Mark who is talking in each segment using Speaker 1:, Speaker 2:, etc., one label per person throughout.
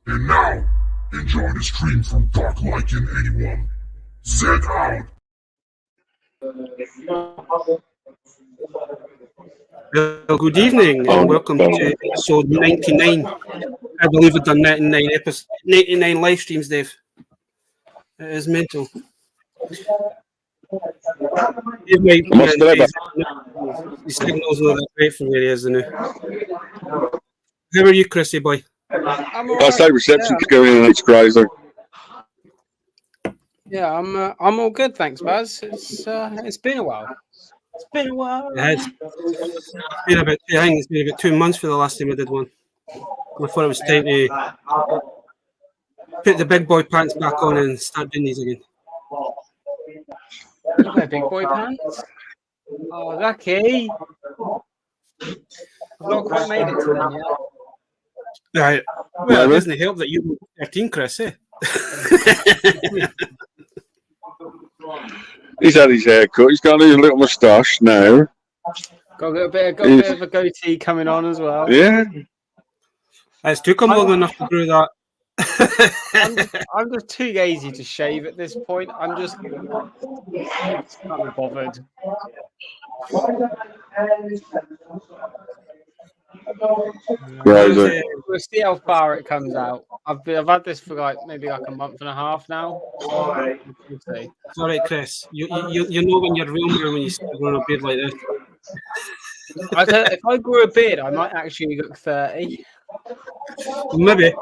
Speaker 1: And now, enjoy the stream from Dark Lycan 81. Z out.
Speaker 2: Well, good evening and welcome to episode 99. I believe we've done 99 live streams, Dave. It is mental. Dave might be his signal's not that great from where he is now. How are you, Chrissy boy?
Speaker 3: That's like reception's going in and it's crazy.
Speaker 4: Yeah, I'm all good, thanks, Baz. It's been a while. It's been a while.
Speaker 2: It's been about, I think it's been about 2 months for the last time I did one. I thought it was time to put the big boy pants back on and start doing these again.
Speaker 4: You wear big boy pants? Oh, lucky. I've not quite made it to them yet.
Speaker 2: Right. Well, it doesn't help that you were 13, Chris, eh?
Speaker 3: He's had his hair cut. He's got his little moustache now.
Speaker 4: Got a bit of a goatee coming on as well.
Speaker 3: Yeah.
Speaker 2: It's took him long enough to do that.
Speaker 4: I'm just too lazy to shave at this point. I'm just not bothered. We'll see how far it comes out. I've had this for maybe a month and a half now. We'll see.
Speaker 2: It's all right, Chris. You know when you're real when you start growing a beard like this.
Speaker 4: If I grew a beard, I might actually look 30.
Speaker 2: Maybe.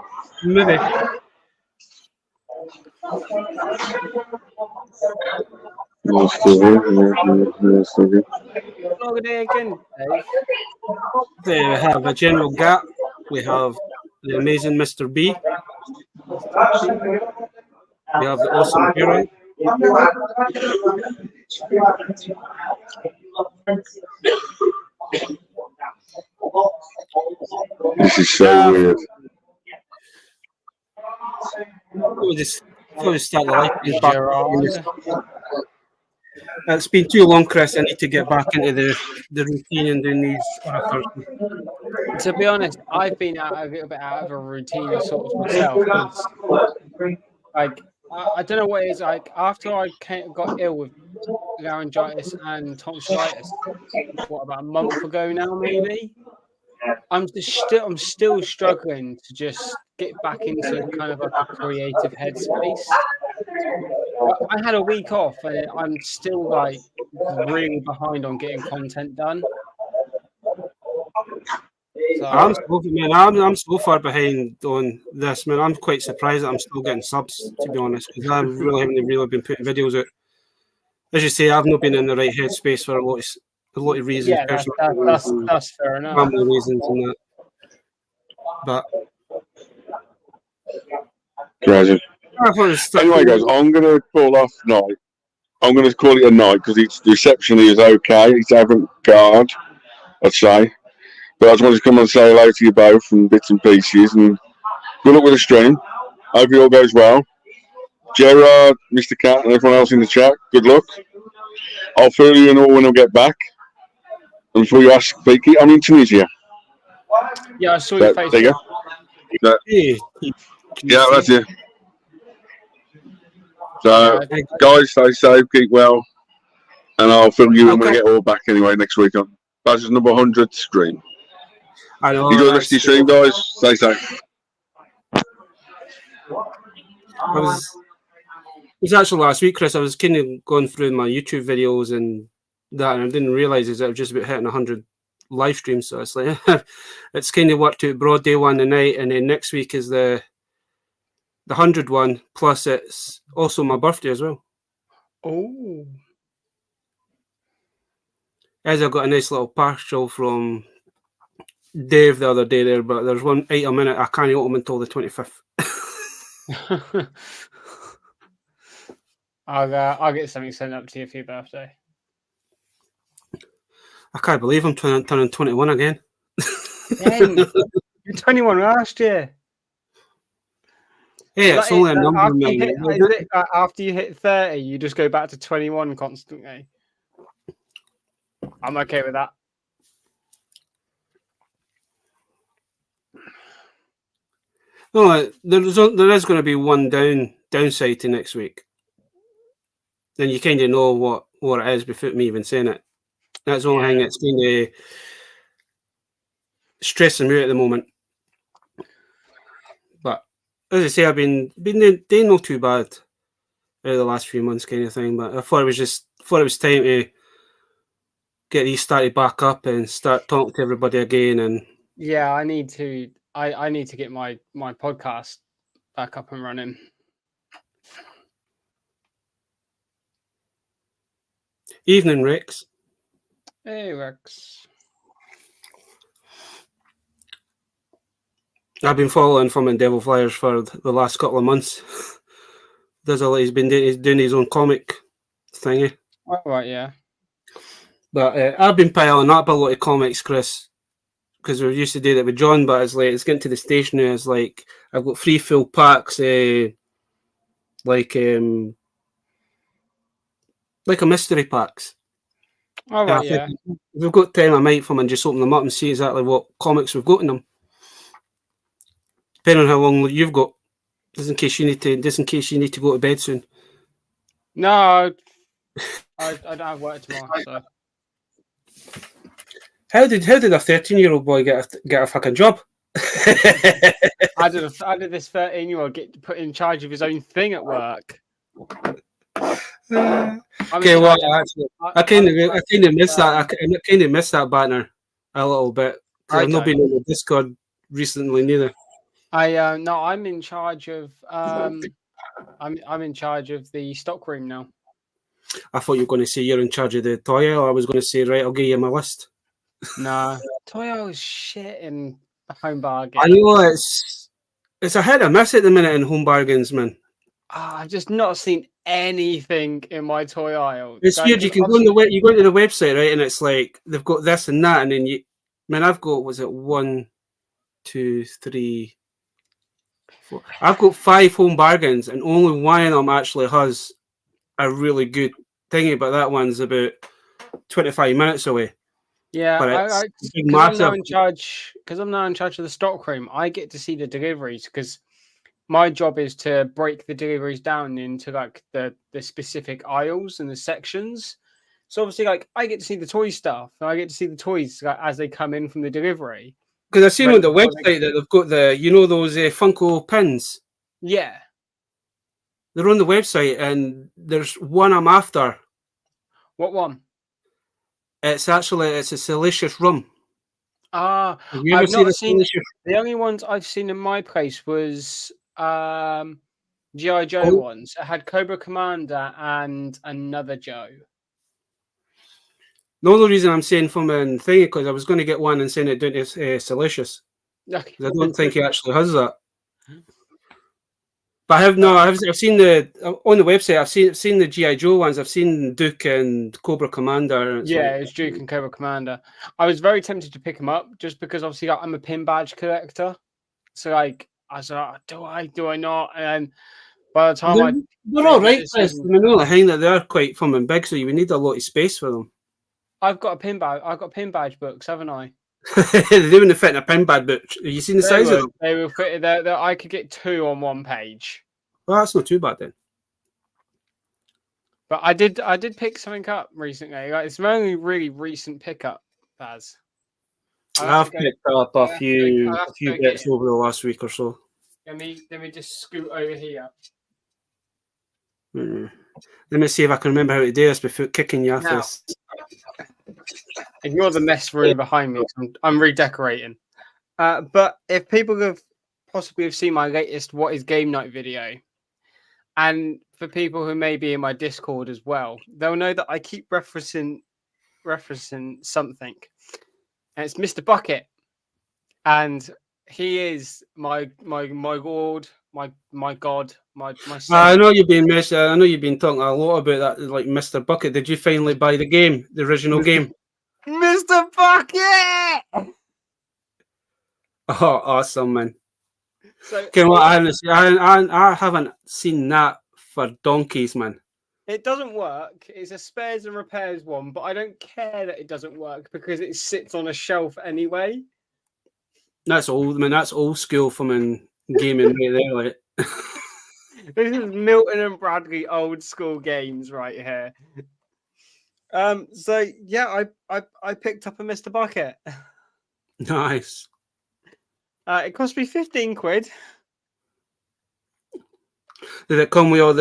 Speaker 2: They have a General Gap. We have the amazing Mr. B. We have the awesome Hero.
Speaker 3: This is so weird.
Speaker 2: We'll just start the life back. It's been too long, Chris. I need to get back into the routine and doing these on a Thursday.
Speaker 4: To be honest, I've been a little bit out of a routine of sorts myself. I don't know what it is. After I got ill with laryngitis and tonsillitis, about a month ago now, maybe. I'm still struggling to just get back into kind of a creative headspace. I had a week off, and I'm still really behind on getting content done. So,
Speaker 2: I'm so far behind on this, man. I'm quite surprised that I'm still getting subs, to be honest, because I haven't really been putting videos out. As you say, I've not been in the right headspace for a lot of reasons.
Speaker 4: Yeah, that's fair enough.
Speaker 2: Family reasons and that. But
Speaker 3: Crazy. Anyway, guys, I'm going to call off night. I'm going to call it a night because the reception is okay. It's avant-garde, I'd say. But I just wanted to come and say hello to you both and bits and pieces. And good luck with the stream. Hope it all goes well. Gerard, Mr. Cat, and everyone else in the chat, good luck. I'll fill you in all when I get back. And before you ask, Beaky, I'm in Tunisia.
Speaker 4: Yeah, I saw your face.
Speaker 3: There you go. Yeah, that's it. So, guys, stay safe, keep well, and I'll fill you in when I get all back anyway next week on Baz's number 100 stream.
Speaker 2: I know.
Speaker 3: Enjoy the rest of your stream, guys. Stay safe.
Speaker 2: It was actually last week, Chris. I was kind of going through my YouTube videos and that, and I didn't realise that I was just about hitting 100 live streams. So it's like it's kind of worked out broad day one night, and then next week is the 100 one, plus it's also my birthday as well.
Speaker 4: Oh.
Speaker 2: As I got a nice little partial from Dave the other day there, but there's one item in it I can't open until the 25th.
Speaker 4: I'll get something sent up to you for your birthday.
Speaker 2: I can't believe I'm turning 21 again.
Speaker 4: You're 21 last year.
Speaker 2: Yeah, it's only a number.
Speaker 4: After you hit 30, you just go back to 21 constantly. I'm okay with that.
Speaker 2: No, there is going to be one downside to next week. Then you kind of know what it is without me even saying it. That's the only thing that's kind of stressing me out at the moment. But as I say, I've been doing not too bad over the last few months, kind of thing. But I thought it was time to get these started back up and start talking to everybody again. And
Speaker 4: yeah, I need to get my podcast back up and running.
Speaker 2: Evening, Rex.
Speaker 4: Hey, Rex.
Speaker 2: I've been following from in Devil Flyers for the last couple of months. He's doing his own comic thingy.
Speaker 4: Oh, right, yeah.
Speaker 2: But I've been piling up a lot of comics, Chris, because we used to do that with John. But it's getting to the station now. It's like I've got 3 full packs, like a mystery packs.
Speaker 4: Oh, right, yeah.
Speaker 2: If we've got time, I might come and just open them up and see exactly what comics we've got in them. Depending on how long you've got, just in case you need to go to bed soon.
Speaker 4: No, I don't have work tomorrow. So.
Speaker 2: How did a 13-year-old boy get a fucking job?
Speaker 4: How did this 13-year-old get put in charge of his own thing at work?
Speaker 2: Okay, well, I kind of missed that. I kind of missed that banner a little bit because I've not been on the Discord recently neither.
Speaker 4: No, I'm in charge of I'm in charge of the stockroom now.
Speaker 2: I thought you were going to say you're in charge of the toy aisle. I was going to say, right, I'll give you my list.
Speaker 4: No, toy aisle is shit in Home Bargains.
Speaker 2: I know it's a hit or miss at the minute in Home Bargains, man.
Speaker 4: I've just not seen anything in my toy aisle.
Speaker 2: It's weird. You can go on you go into the website, right, and it's like they've got this and that, and then I've got 1, 2, 3, 4. I've got 5 Home Bargains, and only one of them actually has a really good thingy, but that one's about 25 minutes away.
Speaker 4: Yeah, because I'm now in charge of the stockroom. I get to see the deliveries because my job is to break the deliveries down into like the specific aisles and the sections. So obviously, like I get to see the toy stuff, and I get to see the toys as they come in from the delivery.
Speaker 2: Because I've seen on the website that they've got those Funko pins.
Speaker 4: Yeah,
Speaker 2: they're on the website, and there's one I'm after.
Speaker 4: What one?
Speaker 2: It's a Salacious Rum.
Speaker 4: I've not seen the only ones I've seen in my place was G.I. Joe ones. It had Cobra Commander and another Joe.
Speaker 2: The only reason I'm saying from a thing because I was going to get one and send it down to Salacious.
Speaker 4: Okay.
Speaker 2: I don't think he actually has that. But I've seen on the website. I've seen the G.I. Joe ones. I've seen Duke and Cobra Commander.
Speaker 4: It's Duke and Cobra Commander. I was very tempted to pick them up just because obviously I'm a pin badge collector. So like I was like, do I not? And by the time
Speaker 2: they're all right. I mean, the only thing that they're quite fun and big, so you would need a lot of space for them.
Speaker 4: I've got pin badge books, haven't I?
Speaker 2: They wouldn't fit in a pin badge book. Have you seen the size of them?
Speaker 4: They will fit. I could get 2 on one page.
Speaker 2: Well, that's not too bad then.
Speaker 4: But I did pick something up recently. Like, it's my only really recent pickup, Baz.
Speaker 2: I've picked up a few bits over the last week or so.
Speaker 4: Let me just scoot over here.
Speaker 2: Let me see if I can remember how to do this before kicking you off this.
Speaker 4: Ignore the mess room behind me. I'm redecorating. But if people have possibly seen my latest What is Game Night video, and for people who may be in my Discord as well, they'll know that I keep referencing something. And it's Mr. Bucket. And he is my lord, my god, my
Speaker 2: I know you've been talking a lot about that, like Mr. Bucket. Did you finally buy the game, the original game?
Speaker 4: Mr. Bucket!
Speaker 2: Oh, awesome, man. So, I haven't seen that for donkeys, man.
Speaker 4: It doesn't work. It's a spares and repairs one, but I don't care that it doesn't work because it sits on a shelf anyway.
Speaker 2: That's old, man. That's old school from gaming right there. Like.
Speaker 4: This is Milton and Bradley old school games right here. So yeah, I picked up a Mr. Bucket.
Speaker 2: Nice.
Speaker 4: It cost me 15 quid.
Speaker 2: Did it come with all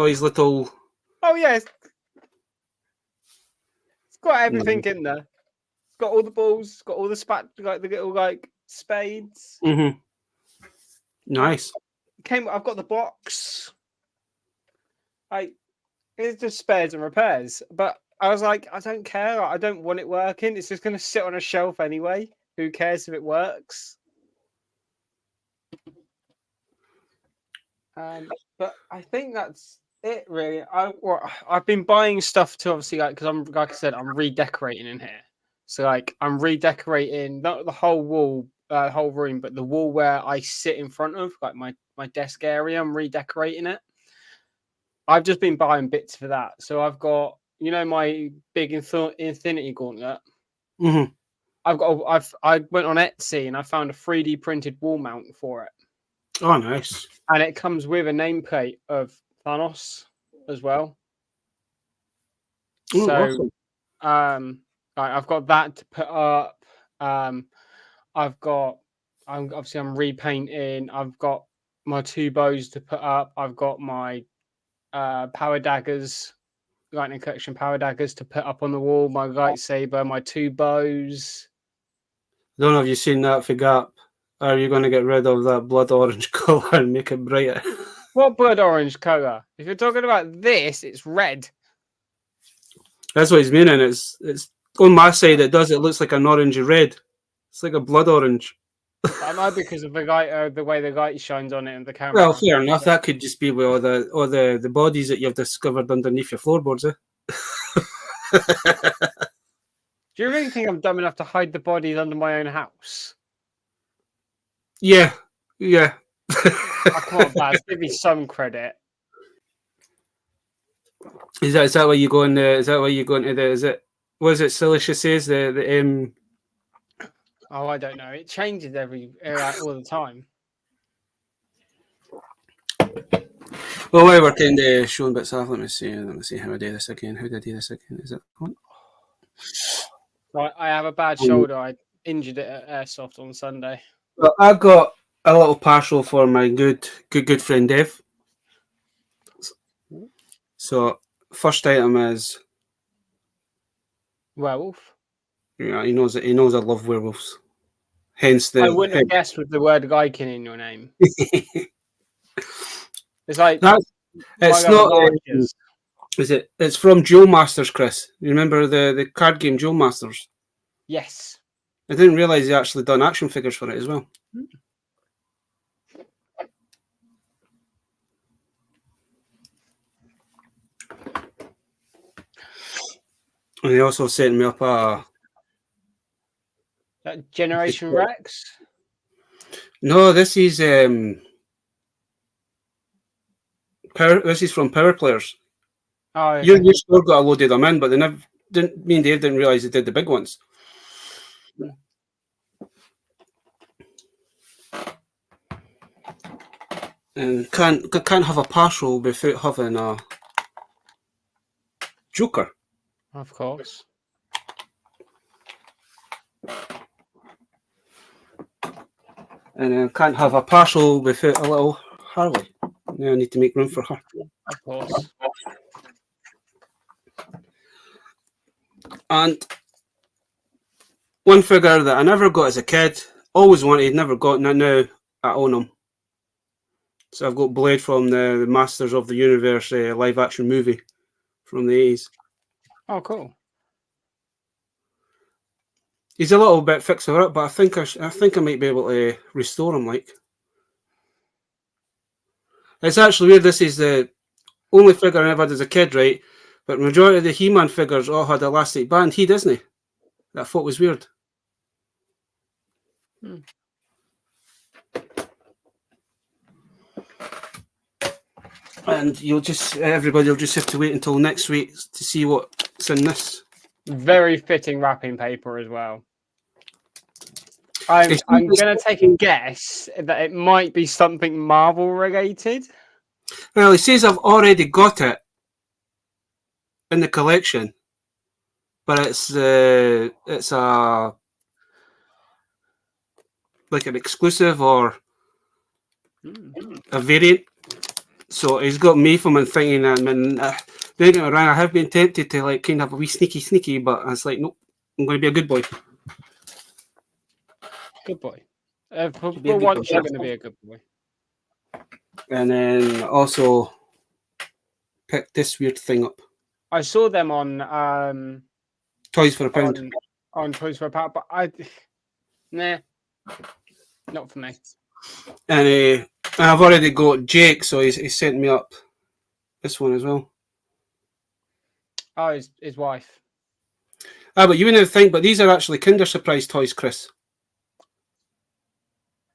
Speaker 2: these little?
Speaker 4: Oh yeah, it's got everything in there. It's got all the balls, it's got all the like the little like spades.
Speaker 2: Mm-hmm. Nice.
Speaker 4: I've got the box. It's just spares and repairs. But I was like, I don't care. I don't want it working. It's just going to sit on a shelf anyway. Who cares if it works? But I think that's it, really. I've been buying stuff to obviously because like I said, I'm redecorating in here. So like I'm redecorating not the whole wall, whole room, but the wall where I sit in front of, like my desk area. I'm redecorating it. I've just been buying bits for that. So I've got, my big Infinity Gauntlet.
Speaker 2: Mm-hmm.
Speaker 4: I went on Etsy and I found a 3D printed wall mount for it.
Speaker 2: Oh, nice.
Speaker 4: And it comes with a nameplate of Thanos as well.
Speaker 2: Ooh,
Speaker 4: So,
Speaker 2: awesome.
Speaker 4: I've got that to put up. I'm repainting. I've got my 2 bows to put up. I've got my power daggers, lightning collection power daggers to put up on the wall. My lightsaber, my 2 bows.
Speaker 2: I don't know if you've seen that for Gap. Are you going to get rid of that blood orange colour and make it brighter?
Speaker 4: What blood orange colour? If you're talking about this, it's red.
Speaker 2: That's what he's meaning. It's on my side. It looks like an orangey red. It's like a blood orange.
Speaker 4: I know because of the way the light shines on it and the camera.
Speaker 2: Well, fair enough. That could just be with all the bodies that you've discovered underneath your floorboards, eh?
Speaker 4: Do you really think I'm dumb enough to hide the bodies under my own house?
Speaker 2: Yeah.
Speaker 4: Come on, Baz, give me some credit.
Speaker 2: Is that why you go in the? Is that why you go into the? Is it? What is it? Silicia says the.
Speaker 4: Oh, I don't know. It changes all the time.
Speaker 2: Well, while we're kind of showing bits off, let me see how I do this again. How did I do this again? Is it on?
Speaker 4: Right, I have a bad shoulder. I injured it at Airsoft on Sunday.
Speaker 2: Well, I got a little partial for my good friend Dev. So, first item is
Speaker 4: werewolf.
Speaker 2: Yeah, he knows it. He knows I love werewolves. Hence the.
Speaker 4: I wouldn't have guessed with the word Geikin in your name. It's like
Speaker 2: it's not. Is it? It's from Duel Masters, Chris. You remember the card game Duel Masters?
Speaker 4: Yes.
Speaker 2: I didn't realise he actually done action figures for it as well. And he also sent me up a.
Speaker 4: That Generation Rex?
Speaker 2: No, this is This is from Power Players.
Speaker 4: Oh, okay.
Speaker 2: You still got a load of them in, but they never didn't. Me and Dave didn't realise they did the big ones. And can't have a partial without having a Joker.
Speaker 4: Of course.
Speaker 2: And can't have a partial without a little Harley. Now I need to make room for her.
Speaker 4: Of course.
Speaker 2: And one figure that I never got as a kid, always wanted, never got, and now I own them. So I've got Blade from the Masters of the Universe live action movie from the 80s.
Speaker 4: Oh, cool.
Speaker 2: He's a little bit fixer up, but I think I might be able to restore him. Like, it's actually weird. This is the only figure I ever had as a kid, right? But the majority of the He-Man figures all had elastic band. He doesn't. That I thought was weird. And everybody will just have to wait until next week to see what's in this.
Speaker 4: Very fitting wrapping paper as well. I'm gonna take a guess that it might be something Marvel related.
Speaker 2: Well, he says I've already got it in the collection, but it's a like an exclusive or a variant. So he's got me from him thinking, and don't get me wrong, I have been tempted to like kind of have a wee sneaky, but I was like, nope, I'm going to be a good boy.
Speaker 4: Good boy.
Speaker 2: Be a
Speaker 4: For
Speaker 2: good
Speaker 4: once,
Speaker 2: boy.
Speaker 4: you're going to be a good boy.
Speaker 2: And then also picked this weird thing up.
Speaker 4: I saw them on
Speaker 2: Toys for a Pound.
Speaker 4: On Toys for a Pound, but nah, not for me.
Speaker 2: And I've already got Jake, so he sent me up this one as well.
Speaker 4: Oh, his wife.
Speaker 2: But you wouldn't think, but these are actually Kinder Surprise toys, Chris.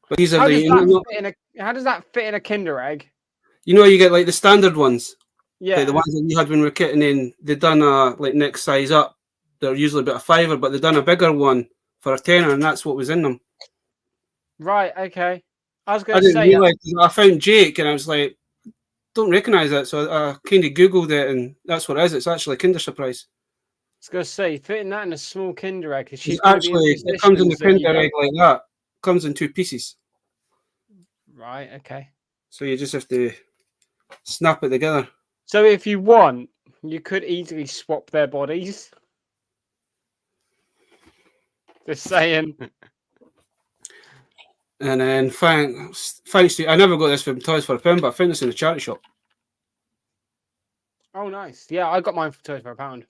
Speaker 2: But these are
Speaker 4: how does that fit in a Kinder egg?
Speaker 2: You know, you get like the standard ones.
Speaker 4: Yeah.
Speaker 2: Like the ones that we had when we were kitting in, they've done a like next size up. They're usually about £5, but they've done a bigger one for a £10, and that's what was in them.
Speaker 4: Right, okay. I
Speaker 2: didn't realise. I found Jake, and I was like, don't recognise that. So I kind of Googled it, and that's what it is. It's actually Kinder Surprise.
Speaker 4: I was going to say, fitting that in a small Kinder egg.
Speaker 2: It comes in the Kinder egg like that. It comes in 2 pieces.
Speaker 4: Right, okay.
Speaker 2: So you just have to snap it together.
Speaker 4: So if you want, you could easily swap their bodies. Just saying.
Speaker 2: And then thanks to, I never got this from Toys for a Pound, but I found this in a charity shop.
Speaker 4: Oh, nice. Yeah, I got mine for Toys for a Pound.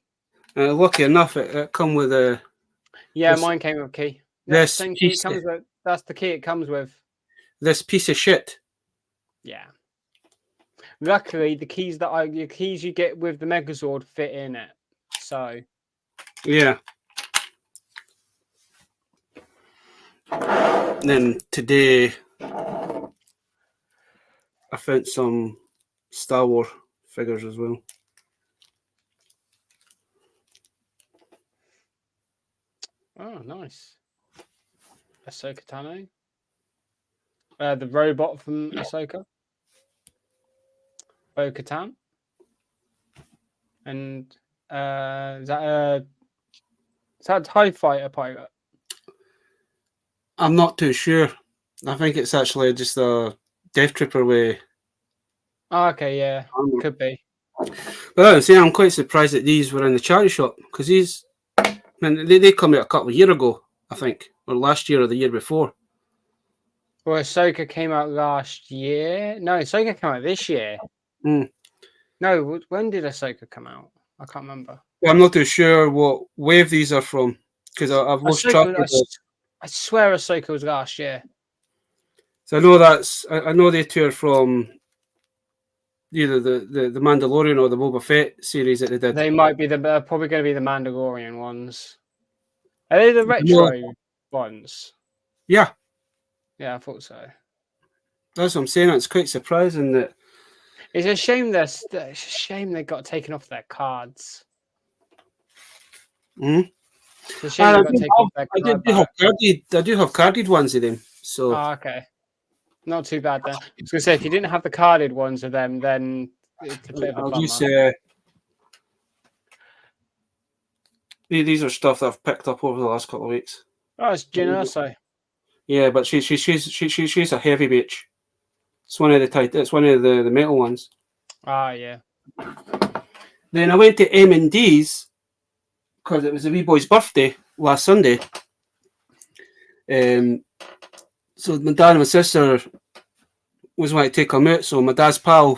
Speaker 2: And lucky enough, it come with a...
Speaker 4: Yeah, mine came with a key. That's the key it comes with. That's the key it comes with.
Speaker 2: This piece of shit.
Speaker 4: Yeah. Luckily, the keys you get with the Megazord fit in it. So.
Speaker 2: Yeah. And then today, I found some Star Wars figures as well.
Speaker 4: Oh, nice. Ahsoka Tano. The robot from Ahsoka. Bo-Katan. And is that a TIE fighter pilot?
Speaker 2: I'm not too sure. I think it's actually just a Death Trooper with...
Speaker 4: Oh, okay, yeah. Could be.
Speaker 2: But I was saying, I'm quite surprised that these were in the charity shop, because these... Man, they come out a couple of years ago, I think. Or last year or the year before.
Speaker 4: Well, Ahsoka came out last year. No, Ahsoka came out this year.
Speaker 2: Mm.
Speaker 4: No, when did Ahsoka come out? I can't remember.
Speaker 2: Well, I'm not too sure what wave these are from, because I've lost track of it.
Speaker 4: I swear Ahsoka was last year.
Speaker 2: So I know I know they two are from either the Mandalorian or the Boba Fett series that they did.
Speaker 4: They might be probably going to be the Mandalorian ones. Are they the retro ones?
Speaker 2: Yeah.
Speaker 4: Yeah, I thought so.
Speaker 2: That's what I'm saying. It's quite surprising that.
Speaker 4: It's a shame they got taken off their cards.
Speaker 2: Hmm.
Speaker 4: It's a shame they got taken off their cards.
Speaker 2: I do have carded ones of them. So.
Speaker 4: Oh, okay. Not too bad then. I was going to say, if you didn't have the carded ones of them, then it's a bit of a bummer.
Speaker 2: Just, these are stuff that I've picked up over the last couple of weeks.
Speaker 4: Oh, it's Jyn Erso.
Speaker 2: Yeah, but she's a heavy bitch. It's one of the metal ones.
Speaker 4: Ah, yeah.
Speaker 2: Then I went to M&D's because it was the wee boy's birthday last Sunday. So my dad and my sister was wanting to take him out. So my dad's pal,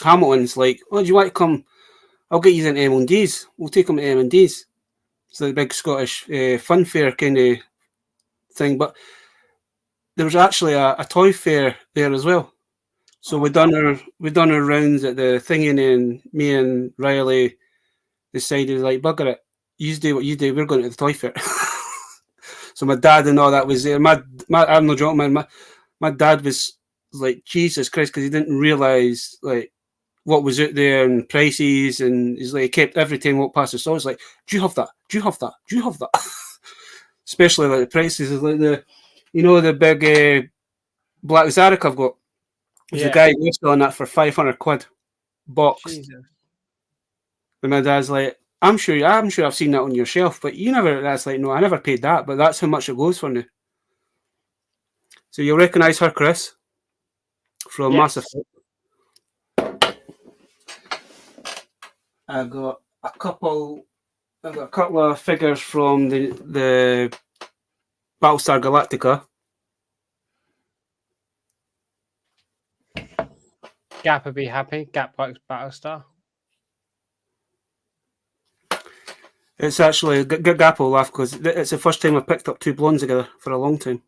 Speaker 2: Hamilton's like, "Oh, do you want to come? I'll get you into M&D's. We'll take him to M&D's." It's like a big Scottish fun fair kind of thing. But there was actually a toy fair there as well. So we done our rounds at the thing, and me and Riley decided, like, bugger it, you do what you do. We're going to the toy fair. So my dad and all that was there. I'm not joking, man. My dad was like, Jesus Christ, because he didn't realise like what was out there and prices, and he's like, he kept every time he walked past the store. He's like, "Do you have that? Do you have that? Do you have that?" especially like the prices is like the, you know, the big Black Zarek I've got. There's a guy who's selling that for £500 box.
Speaker 4: Jesus.
Speaker 2: And my dad's like, I'm sure I've seen that on your shelf, but you never. That's like, no, I never paid that, but that's how much it goes for now. So you'll recognise her, Chris, from Mass Effect. I've got a couple of figures from the Battlestar Galactica.
Speaker 4: Gap would be happy. Gap likes Battlestar.
Speaker 2: It's actually Gap will laugh because it's the first time I've picked up two blondes together for a long time.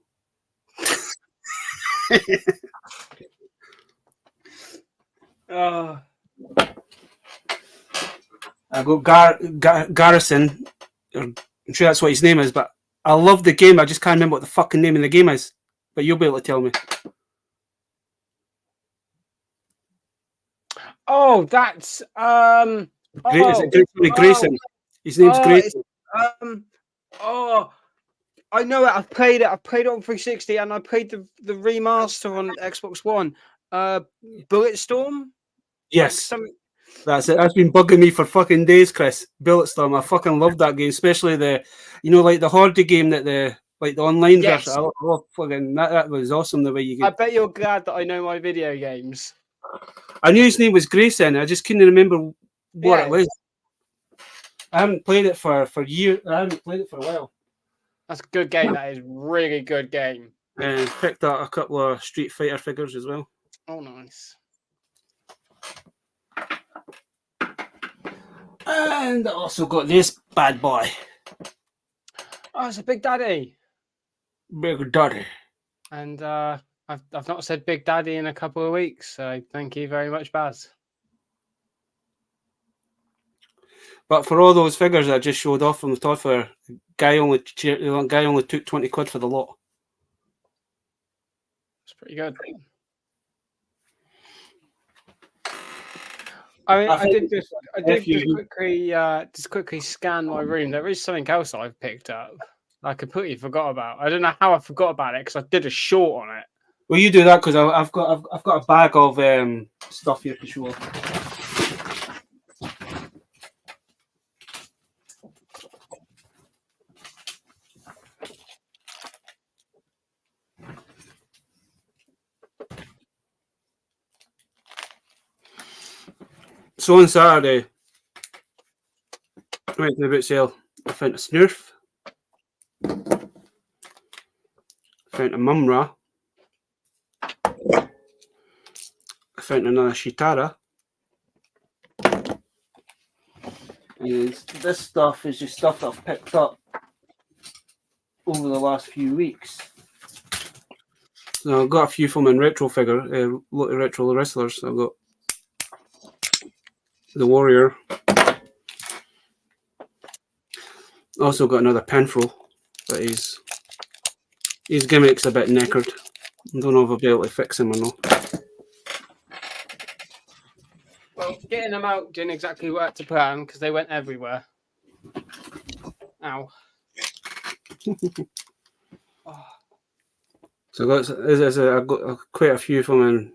Speaker 2: I got Garrison. I'm sure that's what his name is, but I love the game. I just can't remember what the fucking name of the game is. But you'll be able to tell me.
Speaker 4: Oh, that's
Speaker 2: Grayson. His name's Grayson.
Speaker 4: I know it. I've played it. I played it on 360, and I played the remaster on Xbox One. Bulletstorm.
Speaker 2: Yes, that's it. That's been bugging me for fucking days, Chris. Bulletstorm. I fucking love that game, especially the, you know, like the Horde game that the online version. I love fucking that was awesome the way you.
Speaker 4: I bet you're glad that I know my video games.
Speaker 2: I knew his name was Grayson. I just couldn't remember what it was. I haven't played it for years. I haven't played it for a while.
Speaker 4: That's a good game. That is really good game.
Speaker 2: And picked up a couple of Street Fighter figures as well.
Speaker 4: Oh, nice.
Speaker 2: And I also got this bad boy.
Speaker 4: Oh, it's a Big Daddy.
Speaker 2: Big Daddy.
Speaker 4: And I've not said Big Daddy in a couple of weeks, so thank you very much, Baz.
Speaker 2: But for all those figures I just showed off from the Todd Fair, guy only took £20 for the lot.
Speaker 4: It's pretty good. I mean, I did just quickly scan my room. There is something else I've picked up. I completely forgot about. I don't know how I forgot about it because I did a short on it.
Speaker 2: Well, you do that because I've got a bag of stuff here to show off. So on Saturday, I went to the boot sale. I found a Snurf. I found a Mumra. I found another Shitara. And this stuff is just stuff that I've picked up over the last few weeks. So I've got a few from in retro figure, retro wrestlers. I've got the Warrior. Also got another Penfro, but his gimmick's a bit knackered. I don't know if I'll be able to fix him or not.
Speaker 4: Well, getting them out didn't exactly work to plan because they went everywhere. Ow.
Speaker 2: So I've got quite a few from him.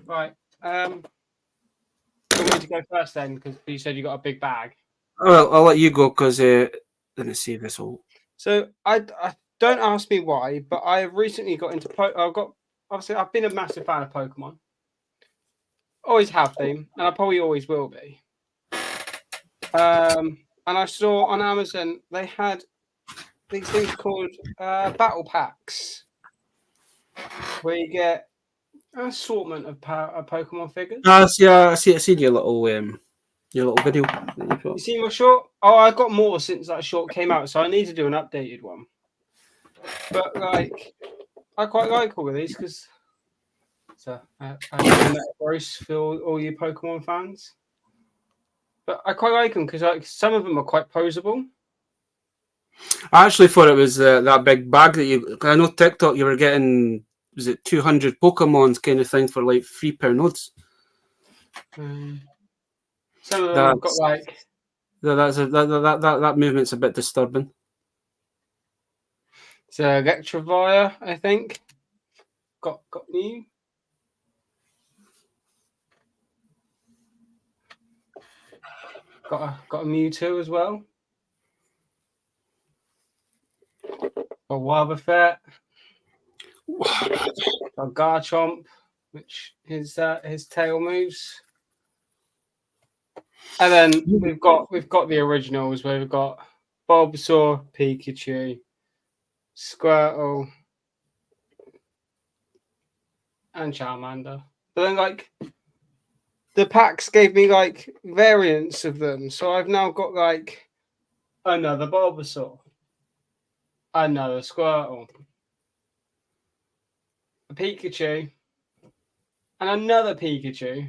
Speaker 4: Right. You want me to go first then because you said you got a big bag.
Speaker 2: Well, I'll let you go because let me see this all.
Speaker 4: So I don't ask me why, but I recently got into I've been a massive fan of Pokemon. Always have been, and I probably always will be. And I saw on Amazon they had these things called battle packs, where you get an assortment of Pokemon figures.
Speaker 2: I see your little video. That
Speaker 4: you see my short? Oh, I got more since that short came out, so I need to do an updated one. But like, I quite like all of these because I gross for all you Pokemon fans. But I quite like them because like some of them are quite posable.
Speaker 2: I actually thought it was that big bag that you. I know TikTok you were getting. Was it 200 Pokemons kind of thing for like £3 nodes?
Speaker 4: Some of them have got like
Speaker 2: That movement's a bit disturbing.
Speaker 4: So Electivire, I think, got new. Got a Mewtwo as well. Got Wobbuffet. Got Garchomp, which his tail moves. And then we've got the originals where we've got Bulbasaur, Pikachu, Squirtle, and Charmander. But then like the packs gave me like variants of them. So I've now got like another Bulbasaur, another Squirtle, a Pikachu, and another Pikachu,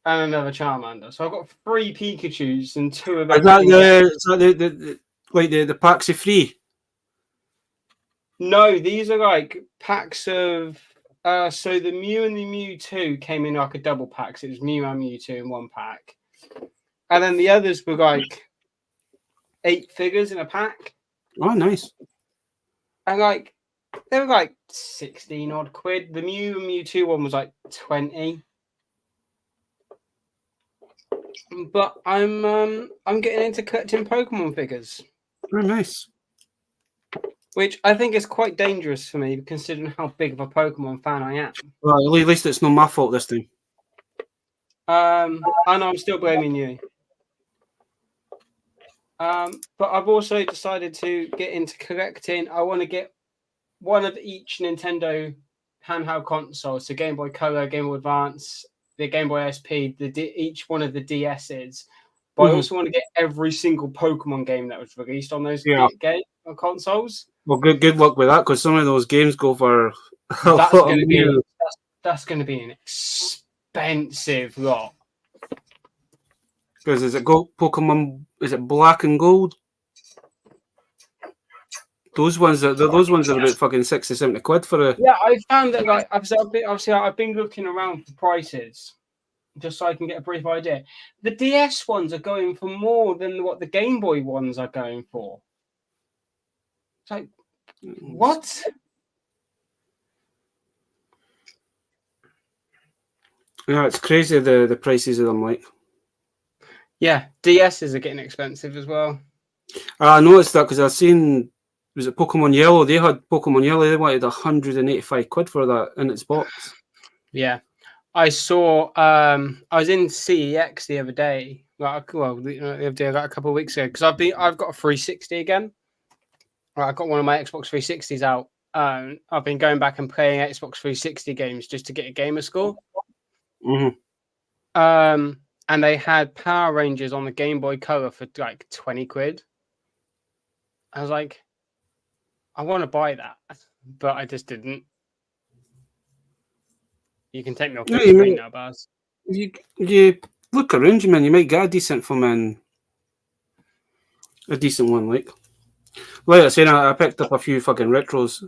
Speaker 4: and another Charmander. So I've got 3 Pikachus and 2 of them.
Speaker 2: Is that the packs are free?
Speaker 4: No, these are like packs of. So the Mew and the Mewtwo came in like a double pack. So it was Mew and Mewtwo in one pack, and then the others were like 8 figures in a pack.
Speaker 2: Oh, nice.
Speaker 4: And like they were like 16 odd quid. The Mew and Mewtwo one was like 20. But I'm getting into collecting Pokemon figures.
Speaker 2: Very nice.
Speaker 4: Which I think is quite dangerous for me, considering how big of a Pokemon fan I am.
Speaker 2: Well, at least it's not my fault this time.
Speaker 4: I know I'm still blaming you. But I've also decided to get into collecting. I want to get one of each Nintendo handheld console. So Game Boy Color, Game Boy Advance, the Game Boy SP, each one of the DS's. But I also want to get every single Pokemon game that was released on those game consoles.
Speaker 2: Well, good luck with that, because some of those games go for
Speaker 4: that's going to be an expensive lot.
Speaker 2: Because is it Pokemon? Is it Black and Gold? Those ones are about fucking 60, 70 quid for a.
Speaker 4: Yeah, I found that like I've been looking around for prices just so I can get a brief idea. The DS ones are going for more than what the Game Boy ones are going for. It's like, what?
Speaker 2: Yeah, it's crazy the prices of them. Like,
Speaker 4: yeah, DSs are getting expensive as well.
Speaker 2: I noticed that because I've seen, was it Pokemon Yellow? They had Pokemon Yellow. They wanted 185 quid for that in its box.
Speaker 4: Yeah, I saw. I was in CEX the other day. The other day, like a couple of weeks ago, because I've got a 360 again. I got one of my Xbox 360s out. I've been going back and playing Xbox 360 games just to get a gamer score.
Speaker 2: Mm-hmm.
Speaker 4: And they had Power Rangers on the Game Boy Color for like 20 quid. I was like, I want to buy that, but I just didn't. You can take me off the screen now, Baz.
Speaker 2: You look around you, man. You might get a decent one, like. Like I said, I picked up a few fucking retros.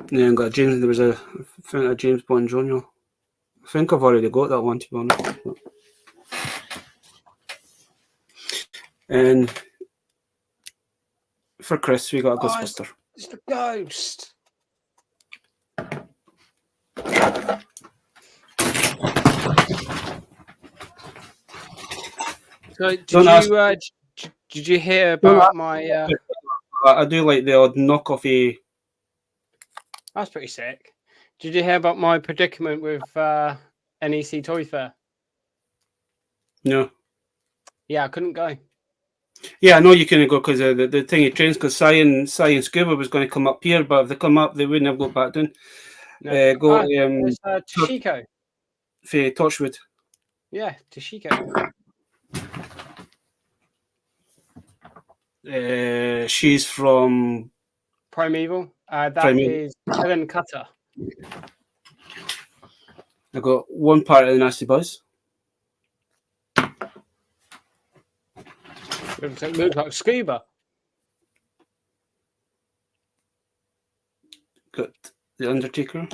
Speaker 2: Yeah, got James. There was a James Bond Jr. I think I've already got that one, to be honest. And for Chris, we got a Ghostbuster.
Speaker 4: It's the ghost. So did you hear about my?
Speaker 2: I do like the odd knockoffy.
Speaker 4: That's pretty sick. Did you hear about my predicament with NEC Toy Fair?
Speaker 2: No.
Speaker 4: Yeah, I couldn't go.
Speaker 2: Yeah, I know you couldn't go because the thing it trains, because Cy and Scuba was going to come up here, but if they come up, they wouldn't have got back down.
Speaker 4: No.
Speaker 2: It's
Speaker 4: Toshiko.
Speaker 2: For Torchwood.
Speaker 4: Yeah, Toshiko.
Speaker 2: She's from
Speaker 4: Primeval. That
Speaker 2: Primeval.
Speaker 4: is Helen Cutter.
Speaker 2: I got one part of the Nasty Buzz.
Speaker 4: It looks like Scuba.
Speaker 2: Got the Undertaker.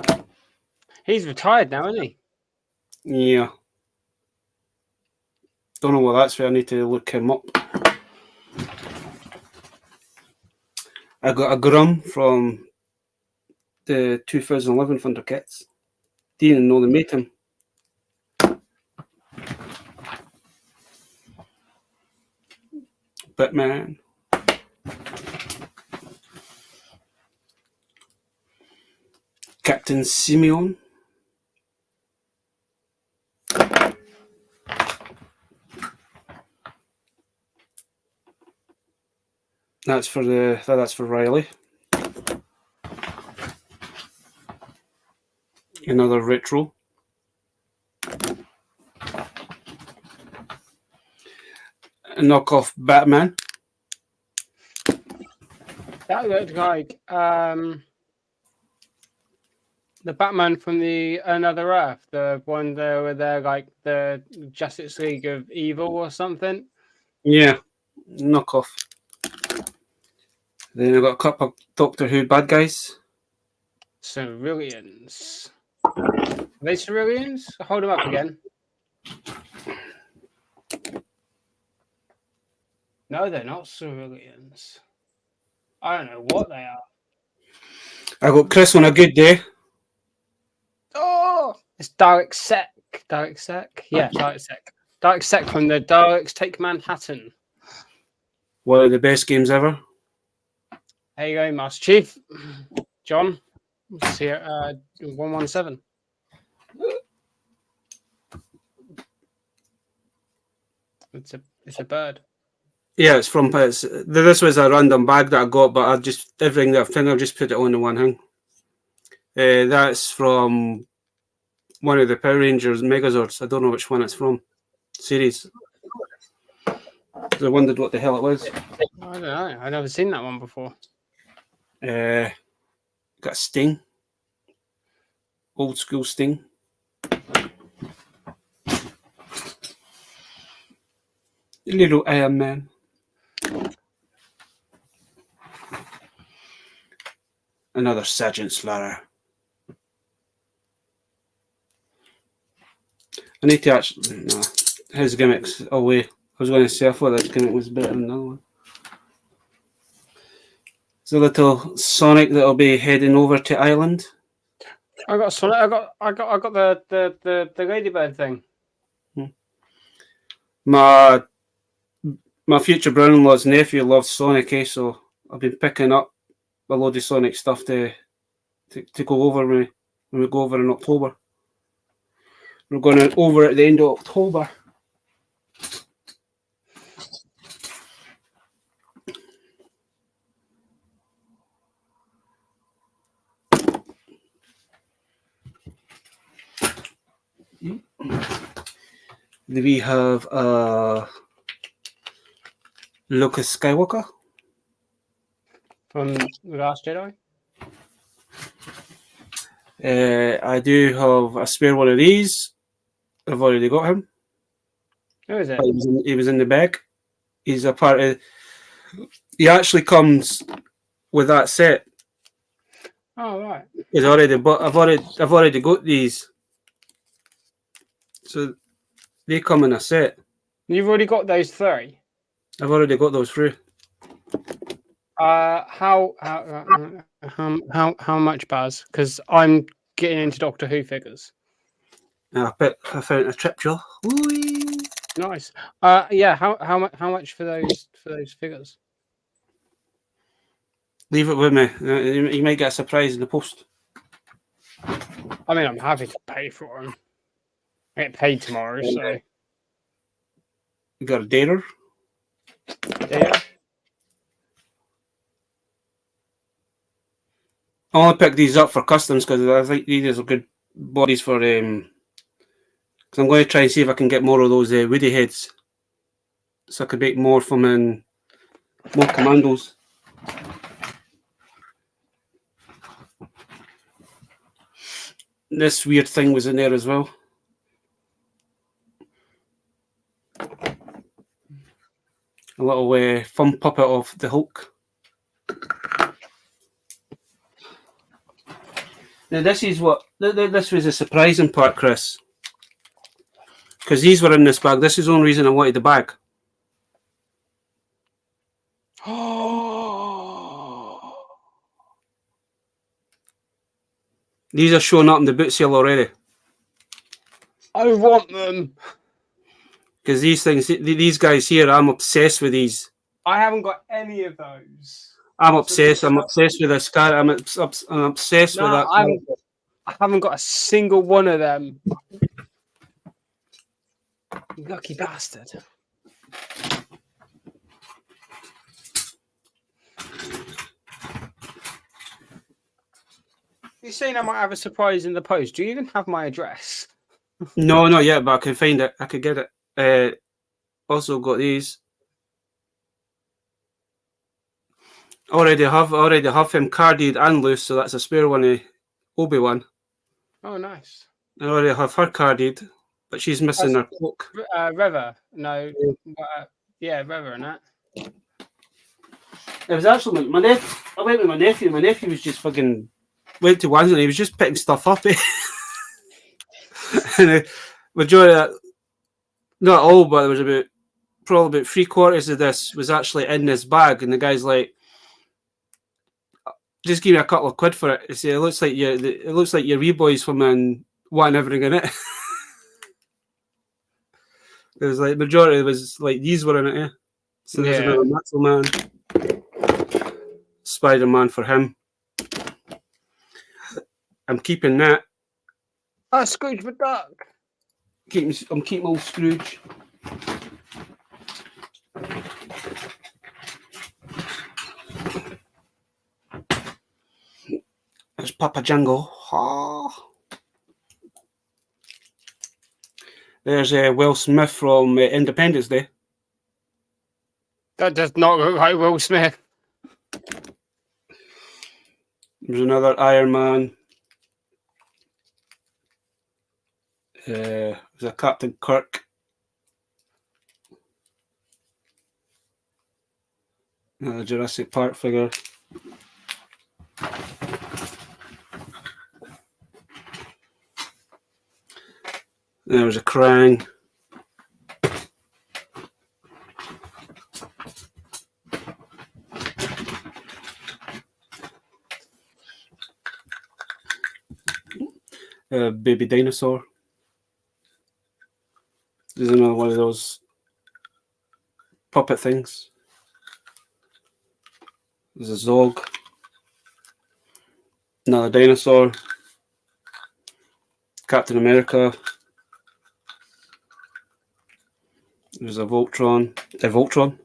Speaker 4: He's retired now, isn't he?
Speaker 2: Yeah. Don't know what that's for. I need to look him up. I got a Grum from the 2011 Thundercats. Didn't even know they made him. Batman. Captain Simeon. That's for Riley. Another retro. A knockoff Batman.
Speaker 4: That looked like the Batman from the Another Earth, the one there where they're like the Justice League of Evil or something.
Speaker 2: Yeah, knockoff. Then I've got a couple of Doctor Who bad guys.
Speaker 4: Ceruleans. Are they Ceruleans? Hold them up again. No, they're not Ceruleans. I don't know what they are.
Speaker 2: I got Chris on a good day.
Speaker 4: Oh, it's Dalek Sec. Dalek Sec? Yeah, Dalek Sec. Dalek Sec from the Daleks Take Manhattan.
Speaker 2: One of the best games ever.
Speaker 4: There you go, Master Chief. John, let's see 117. It's a bird.
Speaker 2: Yeah, it's from. This was a random bag that I got, but I just everything that I think I've just put it on in one thing. That's from one of the Power Rangers Megazords. I don't know which one it's from. Series. I wondered what the hell it was.
Speaker 4: I don't know. I've never seen that one before.
Speaker 2: Got Sting. Old school Sting. Little Iron Man. Another Sergeant Slaughter. I need to actually. No, his gimmick's away. I was going to say I thought that gimmick was better than another one. It's a little Sonic that'll be heading over to Ireland.
Speaker 4: I got Sonic. I got the Ladybird thing.
Speaker 2: My future brother-in-law's nephew loves Sonic, so I've been picking up a load of Sonic stuff to go over when we go over in October. We're going over at the end of October. We have Lucas Skywalker
Speaker 4: From The Last Jedi?
Speaker 2: I do have a spare one of these. I've already got him.
Speaker 4: Who is it?
Speaker 2: He was in the bag. He's a part of. He actually comes with that set.
Speaker 4: Oh right.
Speaker 2: He's already, but I've already got these. So they come in a set.
Speaker 4: You've already got those three.
Speaker 2: I've already got those through.
Speaker 4: How much, Baz? Because I'm getting into Doctor Who figures.
Speaker 2: I found a trip jaw.
Speaker 4: Nice. Yeah. How much for those figures?
Speaker 2: Leave it with me. You might get a surprise in the post.
Speaker 4: I mean, I'm happy to pay for them. I get paid tomorrow, so.
Speaker 2: You got a dater?
Speaker 4: Yeah.
Speaker 2: I only picked these up for customs because I think these are good bodies for. Because I'm going to try and see if I can get more of those Woody heads, so I could make more from in more commandos. This weird thing was in there as well. A little thumb puppet of the Hulk. Now this is what this was a surprising part, Chris, because these were in this bag. This is the only reason I wanted the bag. These are showing up in the boot sale already.
Speaker 4: I want them.
Speaker 2: Because these guys here, I'm obsessed with these.
Speaker 4: I haven't got any of those.
Speaker 2: I'm obsessed. I'm obsessed with this car. I'm obsessed with that.
Speaker 4: I haven't got a single one of them. You lucky bastard. You're saying I might have a surprise in the post. Do you even have my address?
Speaker 2: No, not yet, but I can find it. I could get it. Also got these. Already have him carded and loose, so that's a spare one of Obi-Wan.
Speaker 4: Oh, nice.
Speaker 2: I already have her carded, but she's missing her cloak.
Speaker 4: Reva. No. Yeah, Reva and that.
Speaker 2: It was actually my nephew. I went with my nephew. My nephew was just fucking went to ones and he was just picking stuff up. And the majority of that, not all, but there was probably about 3/4 of this was actually in this bag, and the guy's like, "Just give me a couple of quid for it." He said, "It looks like your wee boys from and wanting everything in it." It was like majority was like these were in it, yeah. So there's another Maxwell Man, Spider-Man for him. I'm keeping that.
Speaker 4: Oh, Scrooge McDuck.
Speaker 2: I'm keeping old Scrooge. There's Papa Django. Oh. There's Will Smith from Independence Day.
Speaker 4: That does not look like Will Smith.
Speaker 2: There's another Iron Man. There's a Captain Kirk. Another Jurassic Park figure. There's a Krang. Baby dinosaur. There's another one of those puppet things. There's a Zog. Another dinosaur. Captain America. There's a Voltron. Voltron.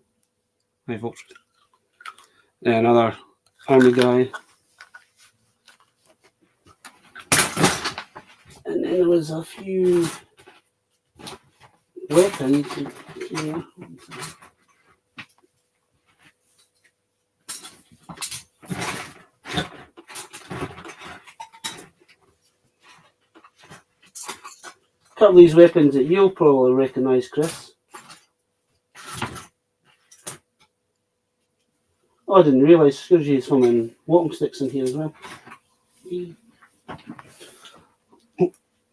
Speaker 2: Hey, Voltron. Yeah, another army guy. And then there was a few weapons. Yeah. A couple of these weapons that you'll probably recognise, Chris. Oh, I didn't realise Scrooge's from walking sticks in here as well.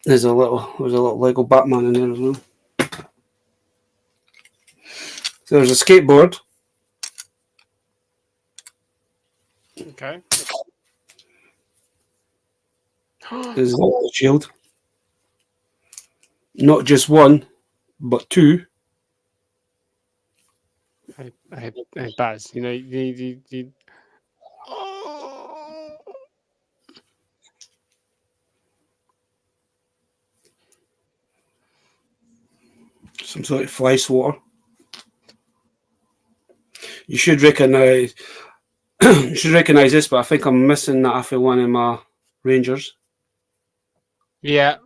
Speaker 2: There's a little Lego Batman in there as well. So there's a skateboard.
Speaker 4: Okay.
Speaker 2: There's a shield. Not just one, but two.
Speaker 4: Hey, Baz, you know, you... Oh.
Speaker 2: Some sort of fly swatter. You should recognise this, but I think I'm missing that after one of my Rangers.
Speaker 4: Yeah.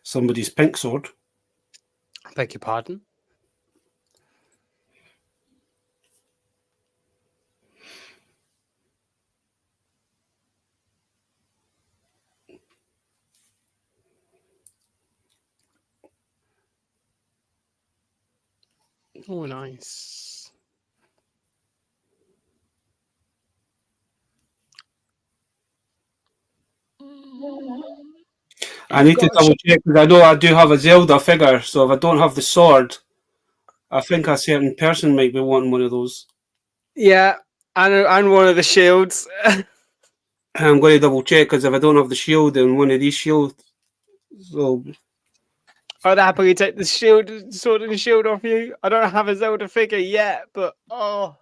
Speaker 2: Somebody's pink sword.
Speaker 4: I beg your pardon? Oh, nice.
Speaker 2: I need to double check because I know I do have a Zelda figure, so if I don't have the sword, I think a certain person might be wanting one of those.
Speaker 4: Yeah, and one of the shields.
Speaker 2: I'm going to double check because if I don't have the shield, then one of these shields. So
Speaker 4: I'd happily take the sword and shield off you. I don't have a Zelda figure yet, but oh.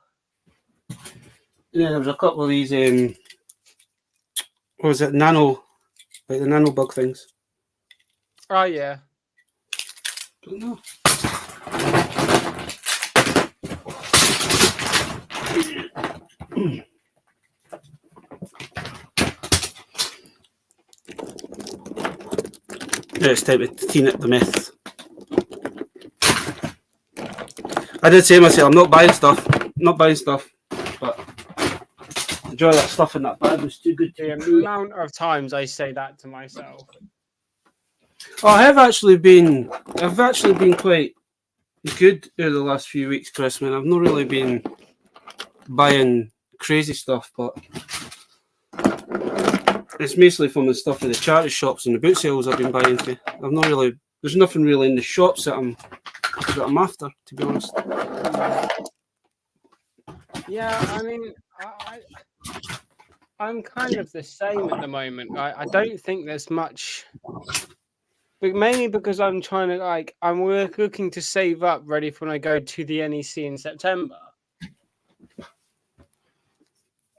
Speaker 2: yeah, there was a couple of these. What was it? Nano, like the nano bug things.
Speaker 4: Oh yeah.
Speaker 2: Don't know. Yeah, it's time to clean up the mess. I did say to myself, I'm not buying stuff. But the joy of that stuff in that bag was too good to
Speaker 4: The
Speaker 2: be true.
Speaker 4: amount of times I say that to myself.
Speaker 2: Oh, I've actually been quite good over the last few weeks, Chris. Man, I've not really been buying crazy stuff, but it's mostly from the stuff in the charity shops and the boot sales I've been buying. I've not really. There's nothing really in the shops that I'm after, to be honest.
Speaker 4: Yeah, I mean, I'm kind of the same at the moment. I don't think there's much, but mainly because I'm trying to I'm looking to save up ready for when I go to the NEC in September.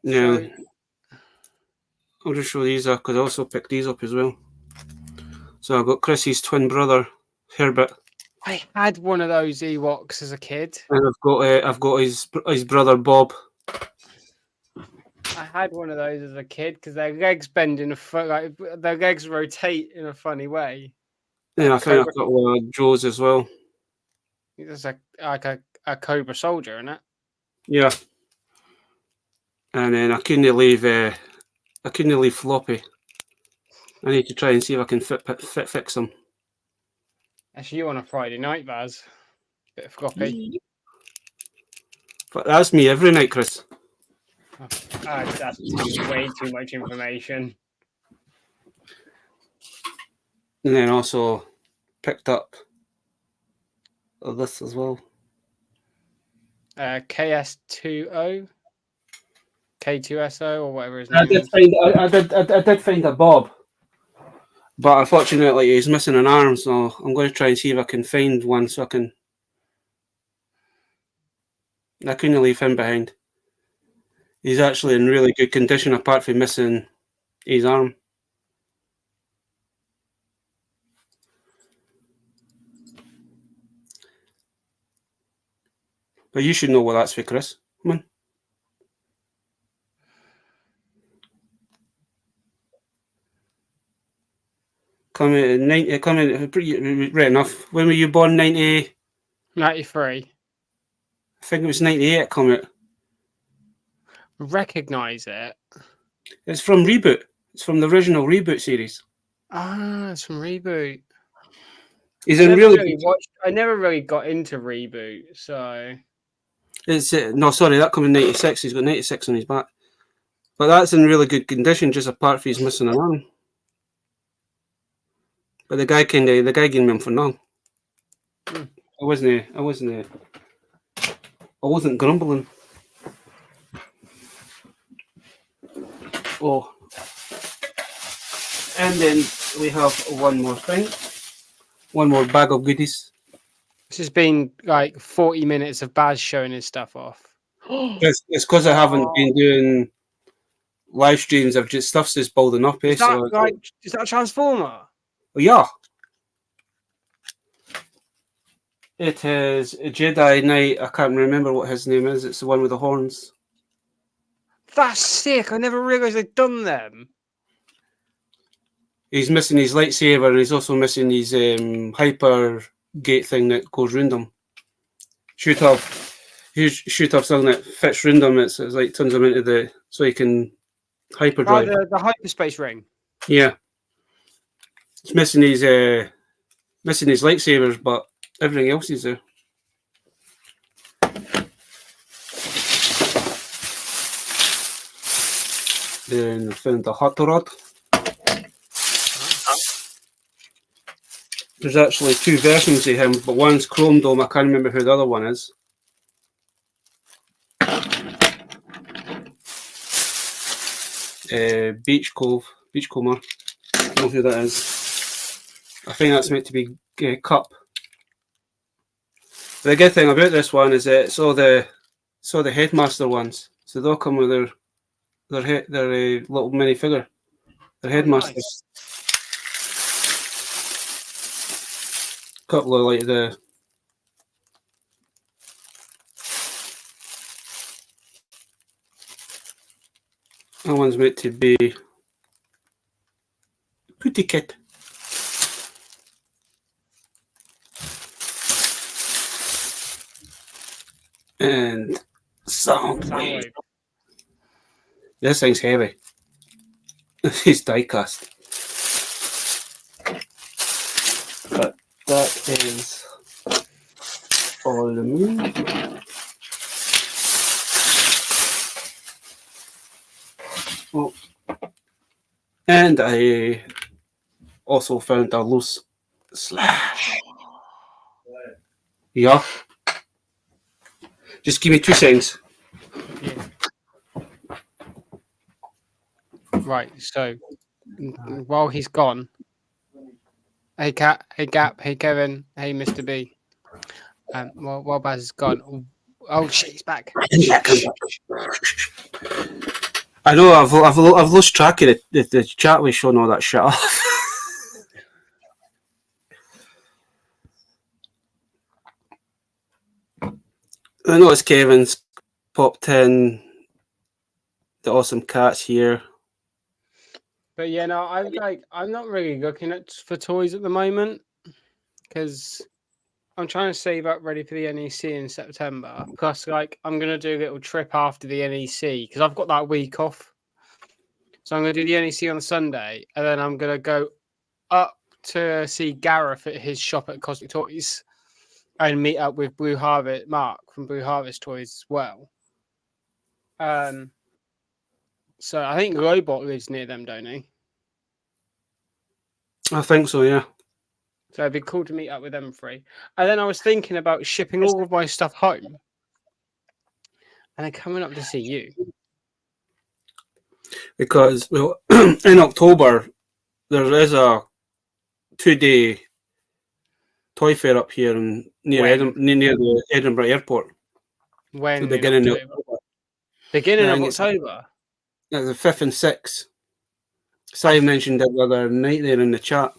Speaker 2: Yeah.
Speaker 4: So,
Speaker 2: I'll just show these up because I also picked these up as well. So I've got Chrissy's twin brother, Herbert.
Speaker 4: I had one of those Ewoks as a kid.
Speaker 2: And I've got his brother Bob.
Speaker 4: I had one of those as a kid because their legs bend in their legs rotate in a funny way.
Speaker 2: And I think I've got one of Joe's as well.
Speaker 4: It's a Cobra soldier, isn't it?
Speaker 2: Yeah. And then I couldn't leave Floppy. I need to try and see if I can fix him.
Speaker 4: That's you on a Friday night, Baz. Bit of Floppy.
Speaker 2: But that's me every night, Chris.
Speaker 4: That's way too much information.
Speaker 2: And then also picked up this as well.
Speaker 4: KS20, K2SO, or whatever his name is.
Speaker 2: I did find a Bob, but unfortunately he's missing an arm, so I'm going to try and see if I can find one so I couldn't leave him behind. He's actually in really good condition apart from missing his arm. But you should know what that's for, Chris. Come on. Right enough. When were you born? 93. I think it was 98. Comment.
Speaker 4: Recognize it.
Speaker 2: It's from Reboot. It's from the original Reboot series.
Speaker 4: Ah, it's from Reboot.
Speaker 2: He's in really.
Speaker 4: I never really got into Reboot, so.
Speaker 2: It's no, sorry, that come in 96. He's got 96 on his back, but that's in really good condition, just apart from he's missing an arm. But the guy gave me him for now. I wasn't grumbling. Oh, and then we have one more thing, one more bag of goodies.
Speaker 4: This has been like 40 minutes of Baz showing his stuff off.
Speaker 2: It's because I haven't been doing live streams. I've just stuff's just building up.
Speaker 4: Is that is that a Transformer?
Speaker 2: Oh, yeah. It is a Jedi Knight. I can't remember what his name is. It's the one with the horns.
Speaker 4: That's sick. I never realised they'd done them.
Speaker 2: He's missing his lightsaber and he's also missing his hyper gate thing that goes round him. Shoot off something that fits round him. It's like turns him into so he can hyperdrive.
Speaker 4: Oh, the hyperspace ring.
Speaker 2: Yeah. It's missing his lightsabers, but everything else is there. Then I found the hot rod. There's actually two versions of him, but one's Chrome Dome. I can't remember who the other one is. Beachcomber. I don't know who that is. I think that's meant to be Cup. The good thing about this one is that it's all the headmaster ones. So they'll come with their little mini figure. Their headmasters.
Speaker 4: Nice.
Speaker 2: Couple of like the that one's meant to be Putty Kit. And Soundwave. This thing's heavy. It's die cast. But that is all of me. Oh. And I also found a loose slash. Yeah. Just give me 2 seconds.
Speaker 4: Yeah. Right, so while he's gone, hey Cat, hey Gap, hey Kevin, hey Mr. B. While Baz is gone, oh shit, he's back.
Speaker 2: I know I've lost track of the chat was showing all that shit off. I noticed Kevin's popped in. The awesome cats here.
Speaker 4: But yeah, no, I'm not really looking for toys at the moment because I'm trying to save up ready for the NEC in September. Plus, like, I'm gonna do a little trip after the NEC because I've got that week off. So I'm gonna do the NEC on Sunday, and then I'm gonna go up to see Gareth at his shop at Cosmic Toys and meet up with Blue Harvest Mark from Blue Harvest Toys as well. So I think Robot lives near them, don't he?
Speaker 2: I think so, yeah.
Speaker 4: So it'd be cool to meet up with them three. And then I was thinking about shipping all of my stuff home and then coming up to see you.
Speaker 2: Because, well, in October, there is a 2-day toy fair up here near the Edinburgh Airport.
Speaker 4: When?
Speaker 2: The beginning of October.
Speaker 4: Beginning of October?
Speaker 2: The 5th and 6th. Si mentioned it the other night there in the chat,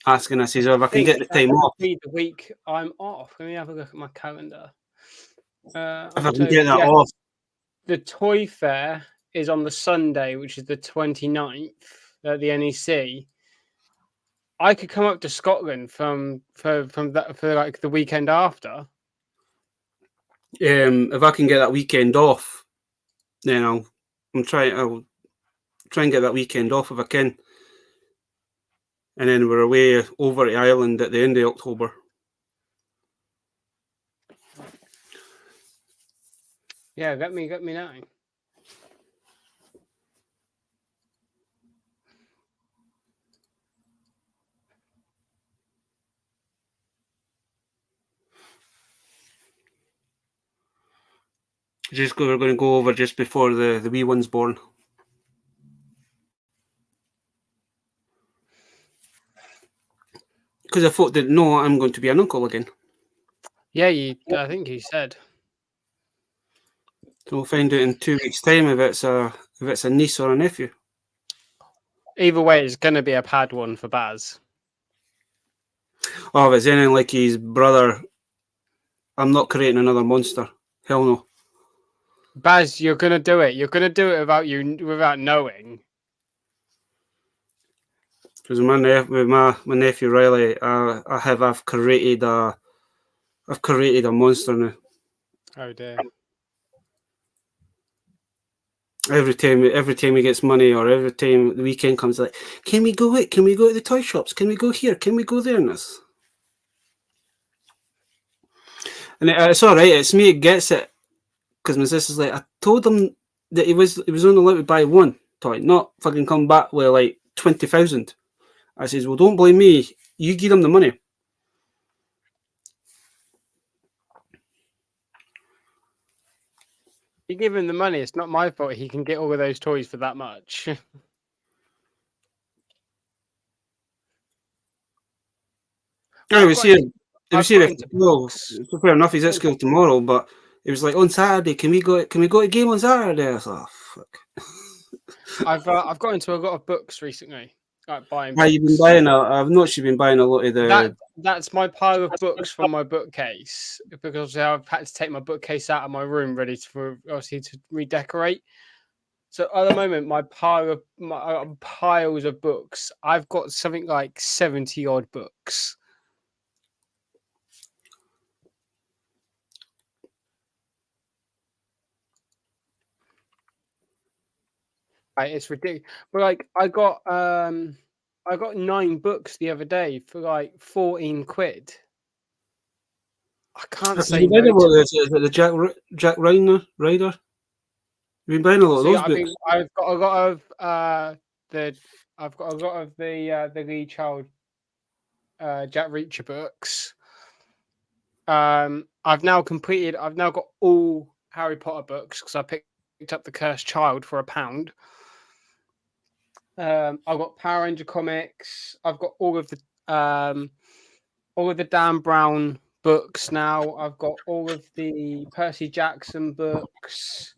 Speaker 2: asking us if I can get the time off.
Speaker 4: The week I'm off. Let me have a look at my calendar.
Speaker 2: If I can get that off.
Speaker 4: The toy fair is on the Sunday, which is the 29th at the NEC. I could come up to Scotland for like the weekend after.
Speaker 2: If I can get that weekend off, then I'll try and get that weekend off if I can. And then we're away over to Ireland at the end of October.
Speaker 4: Yeah, let me know.
Speaker 2: We're going to go over just before the wee one's born. Because I thought that no, I'm going to be an uncle again.
Speaker 4: Yeah, I think you said.
Speaker 2: So we'll find out in 2 weeks' time if it's a niece or a nephew.
Speaker 4: Either way, it's going to be a pad one for Baz.
Speaker 2: Oh, if it's anything like his brother, I'm not creating another monster. Hell no.
Speaker 4: Baz, you're going to do it. You're going to do it without knowing.
Speaker 2: Because with my nephew Riley, I've created a monster now.
Speaker 4: Oh dear.
Speaker 2: Every time he gets money, or every time the weekend comes, like, can we go to the toy shops? Can we go here? Can we go there? And it's all right. It's me that gets it, because my sister's like, I told him that he was only allowed to buy one. toy, not fucking come back with like 20,000. I says, well, don't blame me. You give them the money.
Speaker 4: You give him the money. It's not my fault. He can get all of those toys for that much.
Speaker 2: I was saying,
Speaker 4: I've
Speaker 2: fair enough. He's at school tomorrow, but it was like on Saturday. Can we go to a game on Saturday? I thought, oh, fuck.
Speaker 4: I've got into a lot of books recently. Like buying.
Speaker 2: Why you been buying? I've noticed you've been buying a lot of the.
Speaker 4: That's my pile of books from my bookcase, because I've had to take my bookcase out of my room ready to redecorate. So at the moment, my piles of books. I've got something like 70 odd books. It's ridiculous. But like I got 9 books the other day for like 14 quid. I can't say no.
Speaker 2: Is it the Jack Ryder? You've been buying a lot of those books.
Speaker 4: I've got a lot of the Lee Child Jack Reacher books. I've now got all Harry Potter books because I picked up the Cursed Child for £1. I've got Power Ranger comics. I've got all of the Dan Brown books now. I've got all of the Percy Jackson books.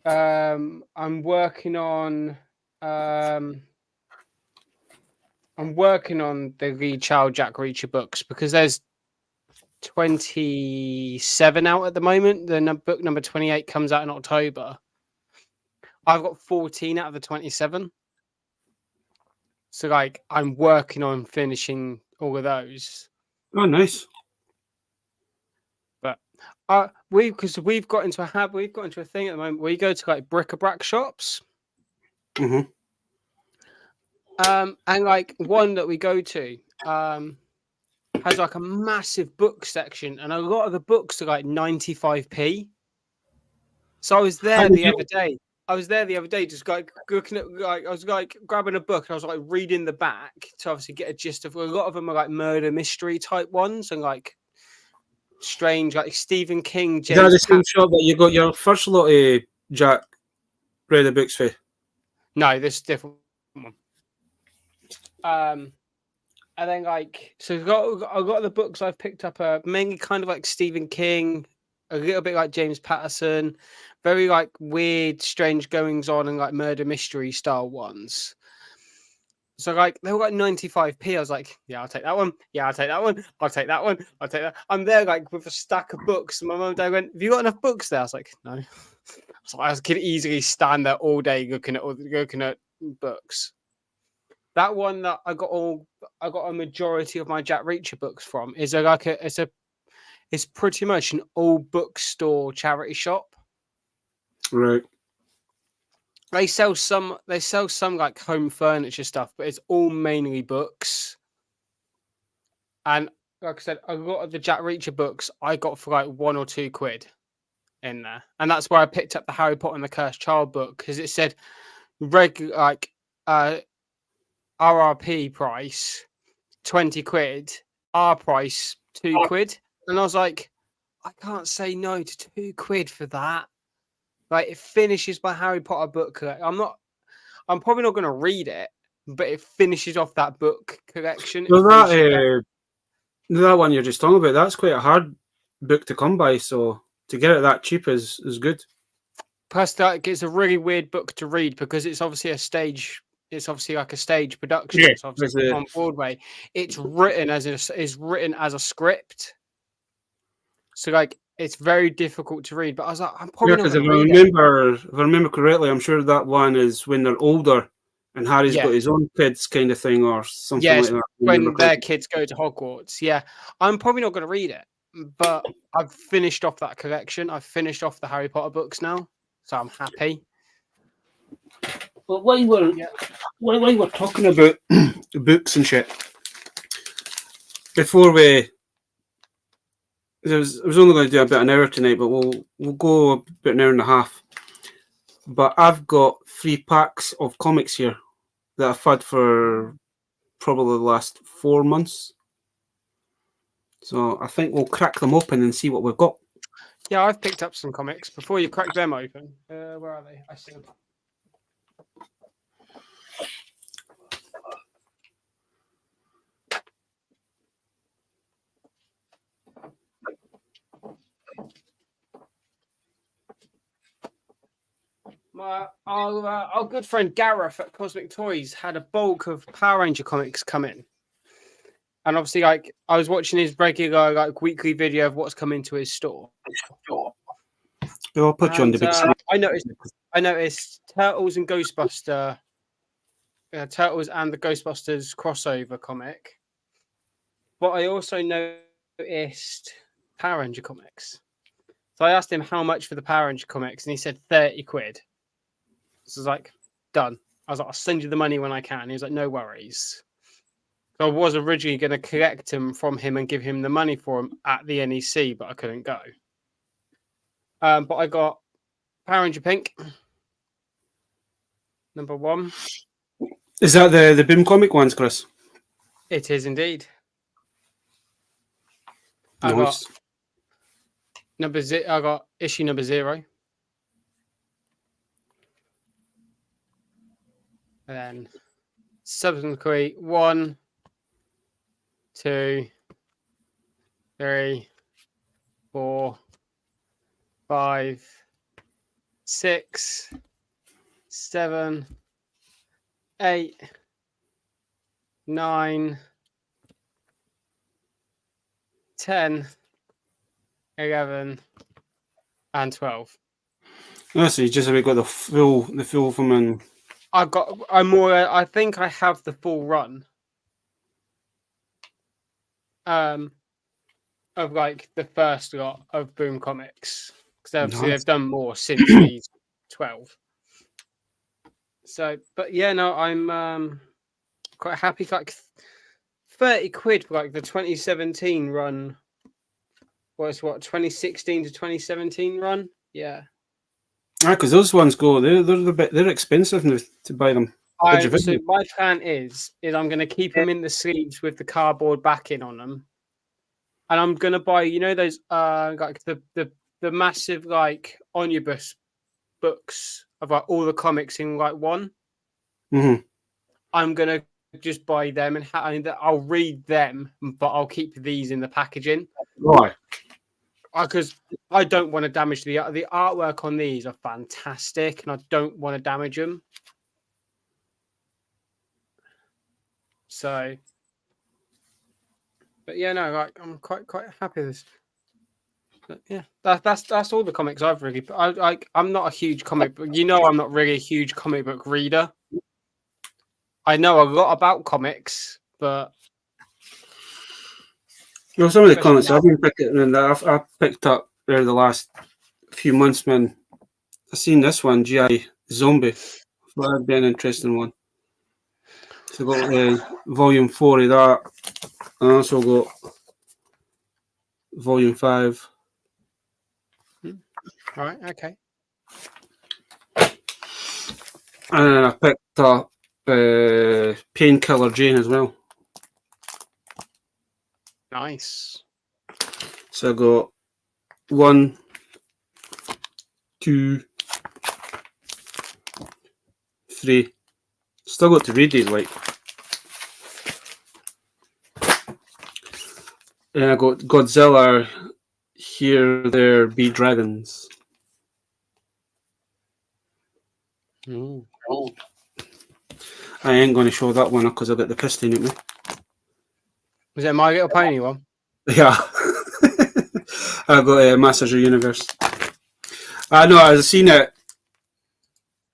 Speaker 4: I'm working on the Lee Child Jack Reacher books because there's 27 out at the moment. Book number 28 comes out in October. I've got 14 out of the 27. So, like, I'm working on finishing all of those.
Speaker 2: Oh, nice.
Speaker 4: But we've got into a thing at the moment where you go to like bric-a-brac shops.
Speaker 2: Mm-hmm.
Speaker 4: And like one that we go to has like a massive book section, and a lot of the books are like 95p. So I was there the other day. Just like looking at, like, I was like grabbing a book and I was like reading the back to obviously get a gist of. A lot of them are like murder mystery type ones and like strange, like Stephen King.
Speaker 2: Is that the same shop that you got your first lot of Jack Reader books for?
Speaker 4: No, this is a different one. And then like, so a lot of the books I've picked up are mainly kind of like Stephen King, a little bit like James Patterson, very like weird, strange goings on and like murder mystery style ones. So like they were like 95p. I was like, yeah, I'll take that one. Yeah, I'll take that one. I'll take that one. I'll take that. I'm there like with a stack of books. And my mum and dad went, have you got enough books there? I was like, no. So I could easily stand there all day looking at books. That one that I got a majority of my Jack Reacher books from is it's pretty much an old bookstore charity shop.
Speaker 2: Right.
Speaker 4: They sell some like home furniture stuff, but it's all mainly books. And like I said, a lot of the Jack Reacher books I got for like 1 or 2 quid in there. And that's where I picked up the Harry Potter and the Cursed Child book, because it said RRP price 20 quid, our price 2 quid. And I was like, I can't say no to 2 quid for that. Like, it finishes my Harry Potter book. I'm probably not going to read it, but it finishes off that book collection.
Speaker 2: Well, that one you're just talking about, that's quite a hard book to come by. So to get it that cheap is good.
Speaker 4: Plus, it's a really weird book to read because it's obviously a stage. It's obviously like a stage production.
Speaker 2: Yeah,
Speaker 4: it's obviously on Broadway. It's written as a script. So like, it's very difficult to read. But I was like, I'm probably not going to read it.
Speaker 2: If I remember correctly, I'm sure that one is when they're older and Harry's got his own kids kind of thing or something like that.
Speaker 4: When their kids go to Hogwarts. Yeah, I'm probably not going to read it. But I've finished off that collection. I've finished off the Harry Potter books now. So I'm happy.
Speaker 2: But while we're talking about books and shit, before I was only going to do about an hour tonight, but we'll go about an hour and a half. but I've got 3 packs of comics here that I've had for probably the last 4 months. So I think we'll crack them open and see what we've got.
Speaker 4: Yeah, I've picked up some comics. Before you crack them open, where are they? I see them. Our good friend Gareth at Cosmic Toys had a bulk of Power Ranger comics come in. And obviously, like, I was watching his regular, like, weekly video of what's come into his store.
Speaker 2: I'll put you on the big screen.
Speaker 4: I noticed Turtles and Turtles and the Ghostbusters crossover comic. But I also noticed Power Ranger comics. So I asked him how much for the Power Ranger comics, and he said 30 quid. So I was like, done. I was like, I'll send you the money when I can. He was like, no worries. So I was originally going to collect them from him and give him the money for them at the NEC, but I couldn't go. But I got Power Ranger Pink, number 1.
Speaker 2: Is that the Boom comic ones, Chris?
Speaker 4: It is indeed.
Speaker 2: Nice.
Speaker 4: I got issue number 0. And then subsequently 1, 2, 3, 4, 5, 6, 7, 8, 9, 10, 11, and 12.
Speaker 2: Oh, so you just have got the full from and
Speaker 4: I think I have the full run. Of like the first lot of Boom comics, because obviously they've done more since these 12. So, but yeah, no, I'm quite happy. Like 30 quid for like the 2017 run. Was what 2016 to 2017 run? Yeah.
Speaker 2: Because those ones they're expensive now to buy them.
Speaker 4: So my plan is I'm going to keep them in the sleeves with the cardboard backing on them, and I'm going to buy those like the massive like omnibus books of like all the comics in like one.
Speaker 2: Mm-hmm.
Speaker 4: I'm going to just buy them and I'll read them, but I'll keep these in the packaging.
Speaker 2: Right.
Speaker 4: Because I don't want to damage the artwork on these are fantastic, and I don't want to damage them. So, but yeah, no, like I'm quite happy with this. But yeah, that's all the comics I've really. I'm not a huge comic book. I'm not really a huge comic book reader. I know a lot about comics, but
Speaker 2: some of the comics I've been picking, and I've picked up there the last few months. When I seen this one, GI Zombie, well, that'd be an interesting one. So I got volume 4 of that. I also got volume 5.
Speaker 4: All right, okay.
Speaker 2: And then I picked up Painkiller Jane as well.
Speaker 4: Nice.
Speaker 2: So I got 1, 2, 3. Still got to read these, like. And I got Godzilla, Here There Be Dragons.
Speaker 4: Ooh.
Speaker 2: I ain't going to show that one up because I got the piston at me.
Speaker 4: Was it My Little Pony one?
Speaker 2: Yeah. I got Masters of the Universe. I know, I've seen it.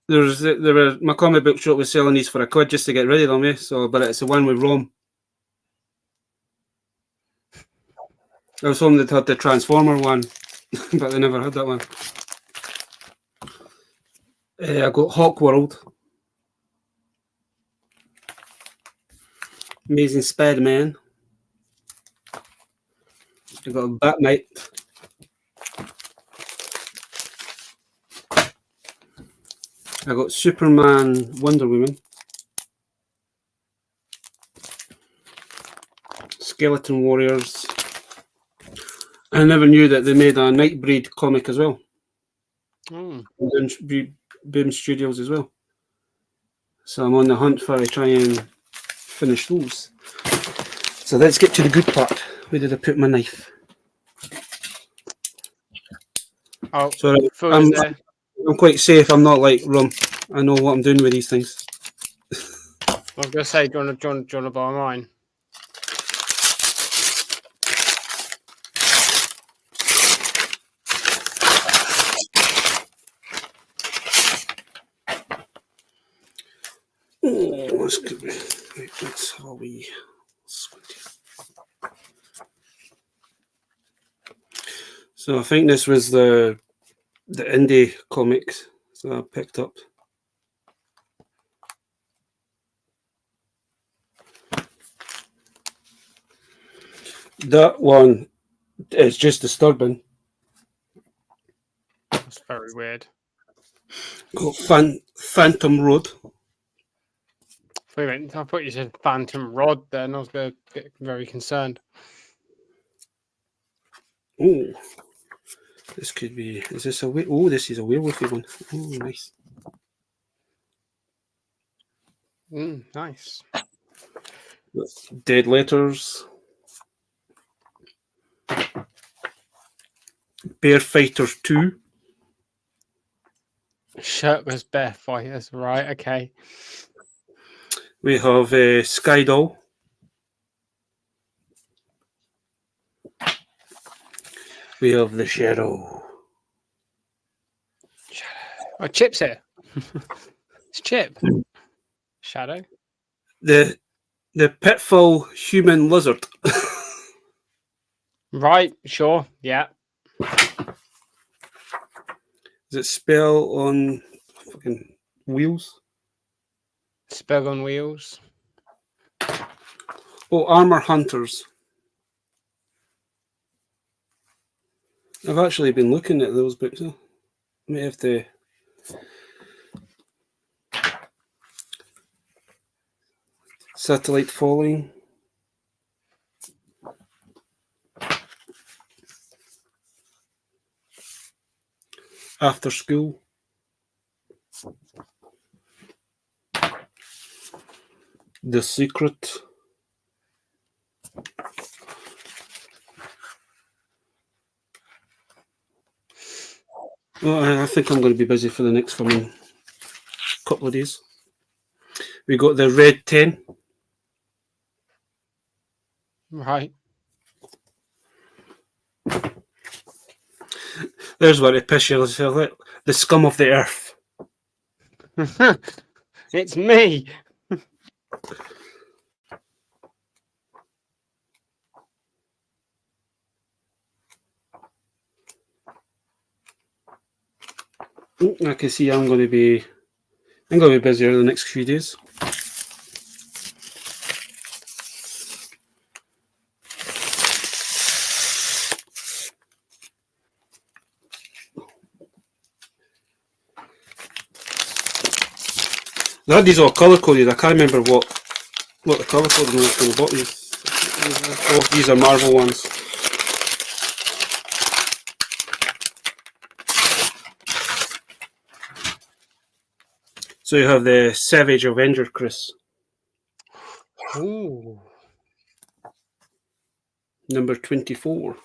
Speaker 2: My comic book shop was selling these for £1 just to get rid of them, So, but it's the one with Rome. I was hoping they'd had the Transformer one, but they never had that one. I got Hawk World. Amazing Spider-Man. I got a Batmite. I got Superman, Wonder Woman, Skeleton Warriors. I never knew that they made a Nightbreed comic as well. Boom Studios as well. So I'm on the hunt for try and finish those. So let's get to the good part. Where did I put my knife?
Speaker 4: Oh,
Speaker 2: sorry. I'm quite safe. I'm not like rum. I know what I'm doing with these things.
Speaker 4: I was going to say, do you want to borrow mine?
Speaker 2: Oh, that's good. Right, that's how we. So I think this was the indie comics. So I picked up. That one is just disturbing.
Speaker 4: That's very weird.
Speaker 2: Got Phantom Road.
Speaker 4: Wait a minute, I thought you said Phantom Rod then. I was going to get very concerned.
Speaker 2: Oh, this could be. Is this a oh? This is a werewolfy one. Oh, nice.
Speaker 4: Nice.
Speaker 2: Dead Letters. Bear Fighters 2.
Speaker 4: Shirtless bear fighters, right? Okay.
Speaker 2: We have Skydoll. We have the Shadow.
Speaker 4: Oh, Chip's here. It's Chip. Shadow.
Speaker 2: The Pitfall Human Lizard.
Speaker 4: Right, sure, yeah.
Speaker 2: Is it Spell on fucking Wheels?
Speaker 4: Spell on Wheels.
Speaker 2: Oh, Armor Hunters. I've actually been looking at those books. I may have to. Satellite Falling. After School. The Secret. Well, I think I'm going to be busy for the next coming couple of days. We got the Red 10.
Speaker 4: Right.
Speaker 2: There's what it piss you. The scum of the earth.
Speaker 4: It's me.
Speaker 2: I can see I'm going to be busy over the next few days. They had these all colour coded. I can't remember what the colour coding was for the bottoms. Oh, these are Marvel ones. So you have the Savage Avenger, Chris.
Speaker 4: Ooh.
Speaker 2: Number 24.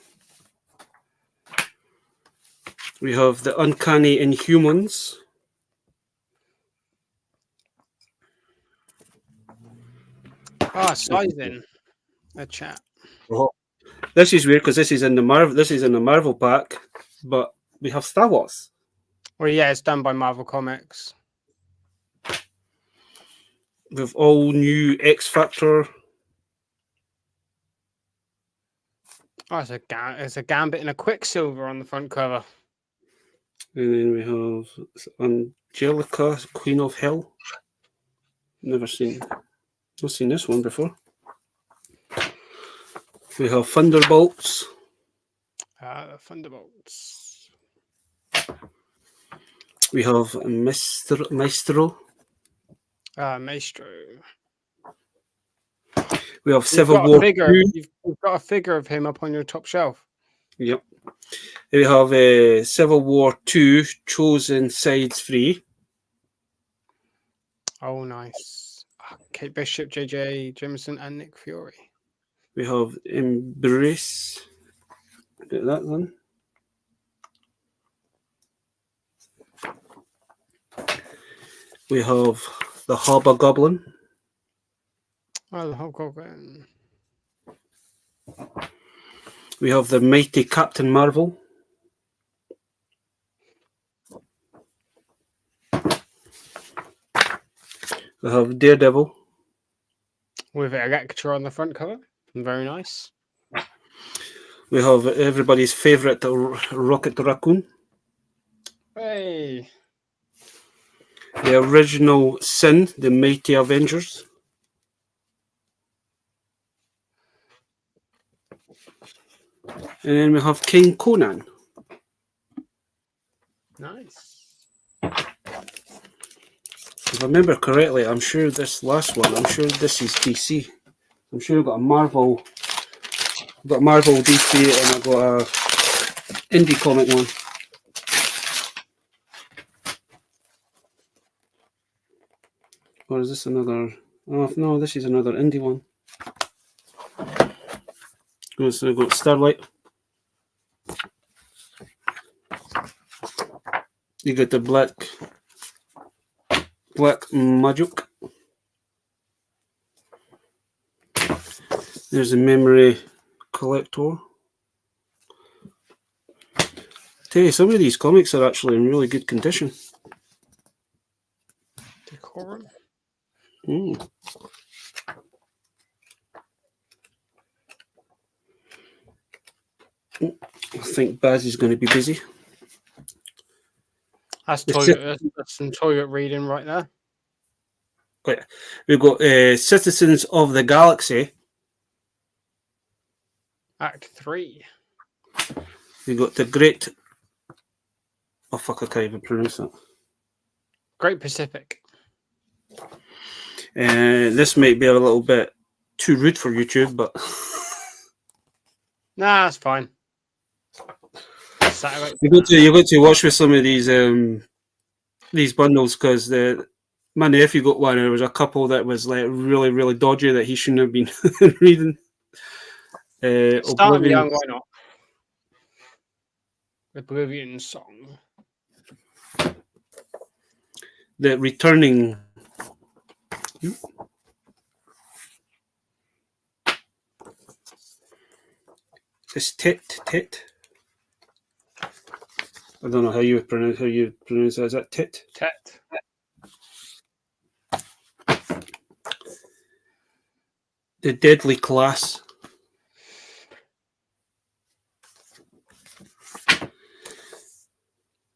Speaker 2: We have the Uncanny Inhumans.
Speaker 4: Ah, sizing. A chat.
Speaker 2: Oh. This is weird because this is in the Marvel pack, but we have Star Wars.
Speaker 4: Well, yeah, it's done by Marvel Comics.
Speaker 2: With all new X Factor.
Speaker 4: Oh, it's a Gambit and a Quicksilver on the front cover.
Speaker 2: And then we have Angelica, Queen of Hell. Not seen this one before. We have Thunderbolts.
Speaker 4: Thunderbolts.
Speaker 2: We have Maestro.
Speaker 4: Maestro.
Speaker 2: We have Civil War 2.
Speaker 4: You've got a figure of him up on your top shelf.
Speaker 2: Yep. We have Civil War 2, Chosen Sides Free.
Speaker 4: Oh, nice. Kate Bishop, JJ Jameson, and Nick Fury.
Speaker 2: We have Embrace. Get that one. We have the Hobgoblin.
Speaker 4: Oh, the Hobgoblin.
Speaker 2: We have the Mighty Captain Marvel. We have Daredevil.
Speaker 4: With Elektra on the front cover. Very nice.
Speaker 2: We have everybody's favourite Rocket Raccoon.
Speaker 4: Hey.
Speaker 2: The original Sin, the Mighty Avengers. And then we have King Conan.
Speaker 4: Nice.
Speaker 2: If I remember correctly, I'm sure this last one, this is DC. I'm sure I've got a Marvel, DC, and I've got a indie comic one. Or is this another? Oh no, this is another indie one. So we've got Starlight. You got the Black Magic. There's a Memory Collector. Tell you, some of these comics are actually in really good condition.
Speaker 4: Decorum.
Speaker 2: I think Baz is going to be busy.
Speaker 4: That's some toilet reading right there.
Speaker 2: Yeah. We've got Citizens of the Galaxy.
Speaker 4: Act 3.
Speaker 2: We've got the Great... Oh, fuck, I can't even pronounce that.
Speaker 4: Great Pacific.
Speaker 2: This might be a little bit too rude for YouTube, but...
Speaker 4: Nah, that's fine.
Speaker 2: You got to watch with some of these bundles, because my nephew got one. There was a couple that was like really, really dodgy that he shouldn't have been reading.
Speaker 4: Start young, why not? Oblivion Song.
Speaker 2: The Returning. It's Tit. I don't know how you pronounce that. Is that Tit?
Speaker 4: Tet.
Speaker 2: The Deadly Class.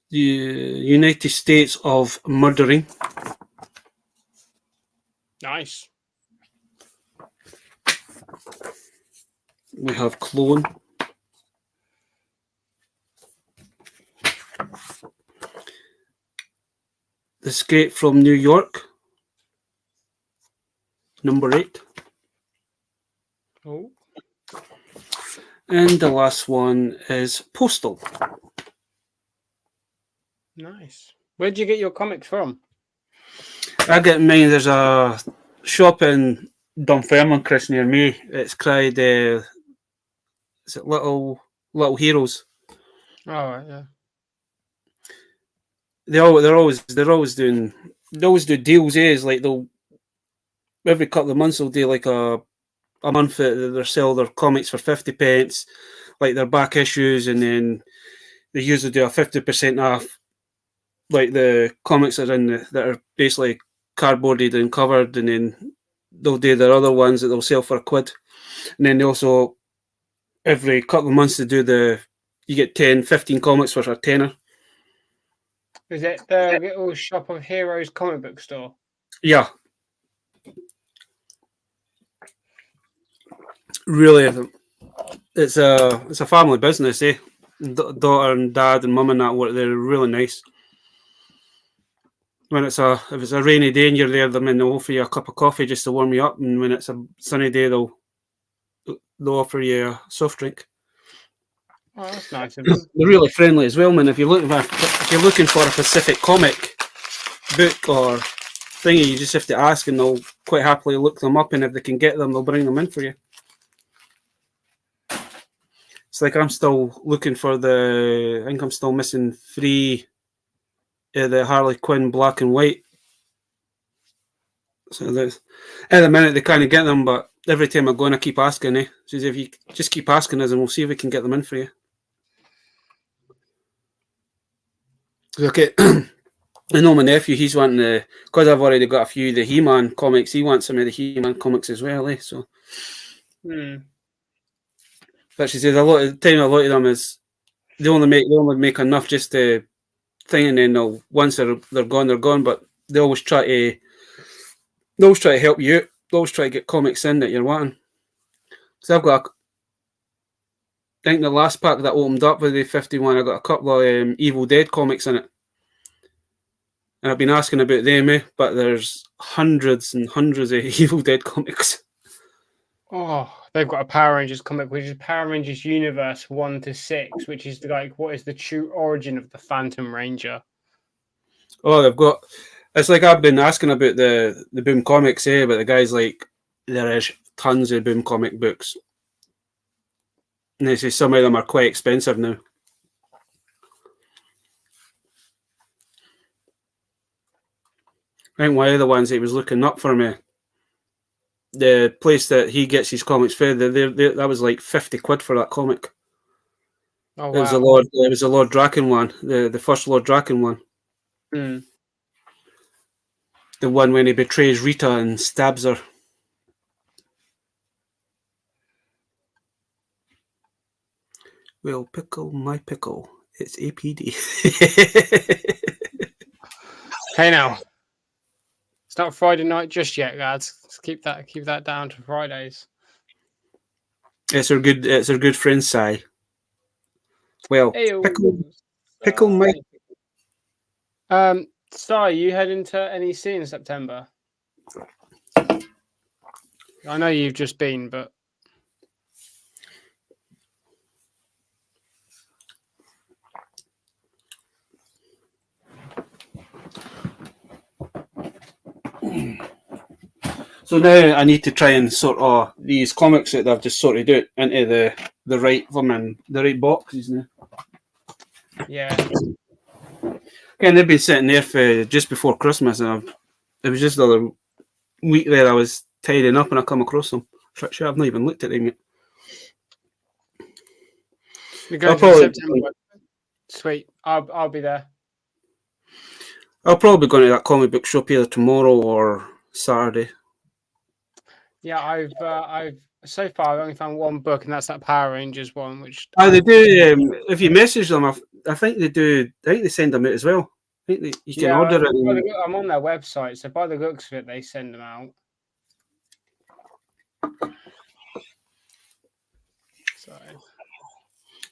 Speaker 2: The United States of Murdering.
Speaker 4: Nice.
Speaker 2: We have Clone. The Escape from New York. Number 8.
Speaker 4: Oh.
Speaker 2: And the last one is Postal.
Speaker 4: Nice. Where'd you get your comics from?
Speaker 2: I get mine. There's a shop in Dunfermline, Chris, near me. It's called is it Little Heroes?
Speaker 4: Oh, right, yeah.
Speaker 2: They always do deals. Is like they'll every couple of months they'll do like a month that they sell their comics for 50 pence, like their back issues, and then they usually do a 50% off, like the comics that are basically cardboarded and covered, and then they'll do their other ones that they'll sell for £1, and then they also every couple of months they do you get 10-15 comics for a tenner.
Speaker 4: Is it the Little Shop of Heroes comic book store?
Speaker 2: Yeah. Really, it's a family business, eh? Daughter and dad and mum and that work. They're really nice. When if it's a rainy day and you're there, they'll offer you a cup of coffee just to warm you up, and when it's a sunny day, they'll offer you a soft drink.
Speaker 4: Oh, that's nice of them.
Speaker 2: They're really friendly as well, man. If you're looking for a specific comic book or thingy, you just have to ask, and they'll quite happily look them up, and if they can get them, they'll bring them in for you. It's like I'm still looking for I think I'm still missing 3 the Harley Quinn black and white. So at the minute they kind of get them, but every time I go in, I keep asking. Says if you just keep asking us, and we'll see if we can get them in for you. Okay, I know my nephew. He's wanting because I've already got a few of the He-Man comics. He wants some of the He-Man comics as well. So, but she says a lot of them is they only make enough just to thing, and then once they're gone, they're gone. But they always try to help you out. They always try to get comics in that you're wanting. So I've got, I think the last pack that opened up with the 51, I got a couple of Evil Dead comics in it. And I've been asking about them, but there's hundreds and hundreds of Evil Dead comics.
Speaker 4: Oh, they've got a Power Rangers comic, which is Power Rangers Universe 1 to 6, which is like what is the true origin of the Phantom Ranger.
Speaker 2: Oh, they've got. It's like I've been asking about the Boom comics, but the guy's like, there is tons of Boom comic books. And they say some of them are quite expensive now. I think one of the ones that he was looking up for me, the place that he gets his comics fed, that was like 50 quid for that comic.
Speaker 4: Oh, wow.
Speaker 2: It was a Lord Draken one, the first Lord Draken one. The one when he betrays Rita and stabs her. Well, pickle my pickle. It's APD.
Speaker 4: Hey now. It's not Friday night just yet, lads. Let's keep that down to Fridays.
Speaker 2: It's our good friend Si. Well, pickle my.
Speaker 4: Si, you heading to NEC in September? I know you've just been, but
Speaker 2: So now I need to try and sort these comics that I've just sorted out into the right boxes now.
Speaker 4: Yeah.
Speaker 2: And they've been sitting there for just before Christmas, and it was just the other week there I was tidying up and I come across them. Sure, I've not even looked at them yet.
Speaker 4: You're going to September. Sweet. I'll be there.
Speaker 2: I'll probably go to that comic book shop either tomorrow or Saturday.
Speaker 4: Yeah, I've so far I've only found one book, and that's that Power Rangers one. Which
Speaker 2: they do. If you message them, I think they do. I think they send them out as well. I think you can order it.
Speaker 4: I'm on their website, so by the looks of it, they send them out. So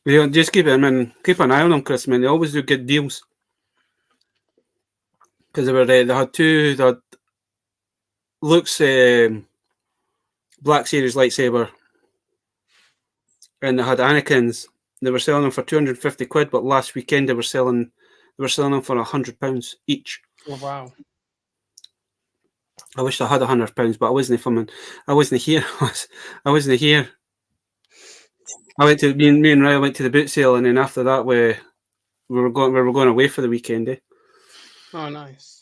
Speaker 2: Yeah, just keep an eye on them, Chris. Man, they always do good deals. Because they had two. They had Luke's Black Series lightsaber, and they had Anakin's. They were selling them for 250 quid, but last weekend they were selling them for £100 each.
Speaker 4: Oh wow!
Speaker 2: I wish I had £100, but I wasn't filming. I wasn't here. I wasn't here. I went to me and Riley went to the boot sale, and then after that we were going away for the weekend.
Speaker 4: Oh, nice.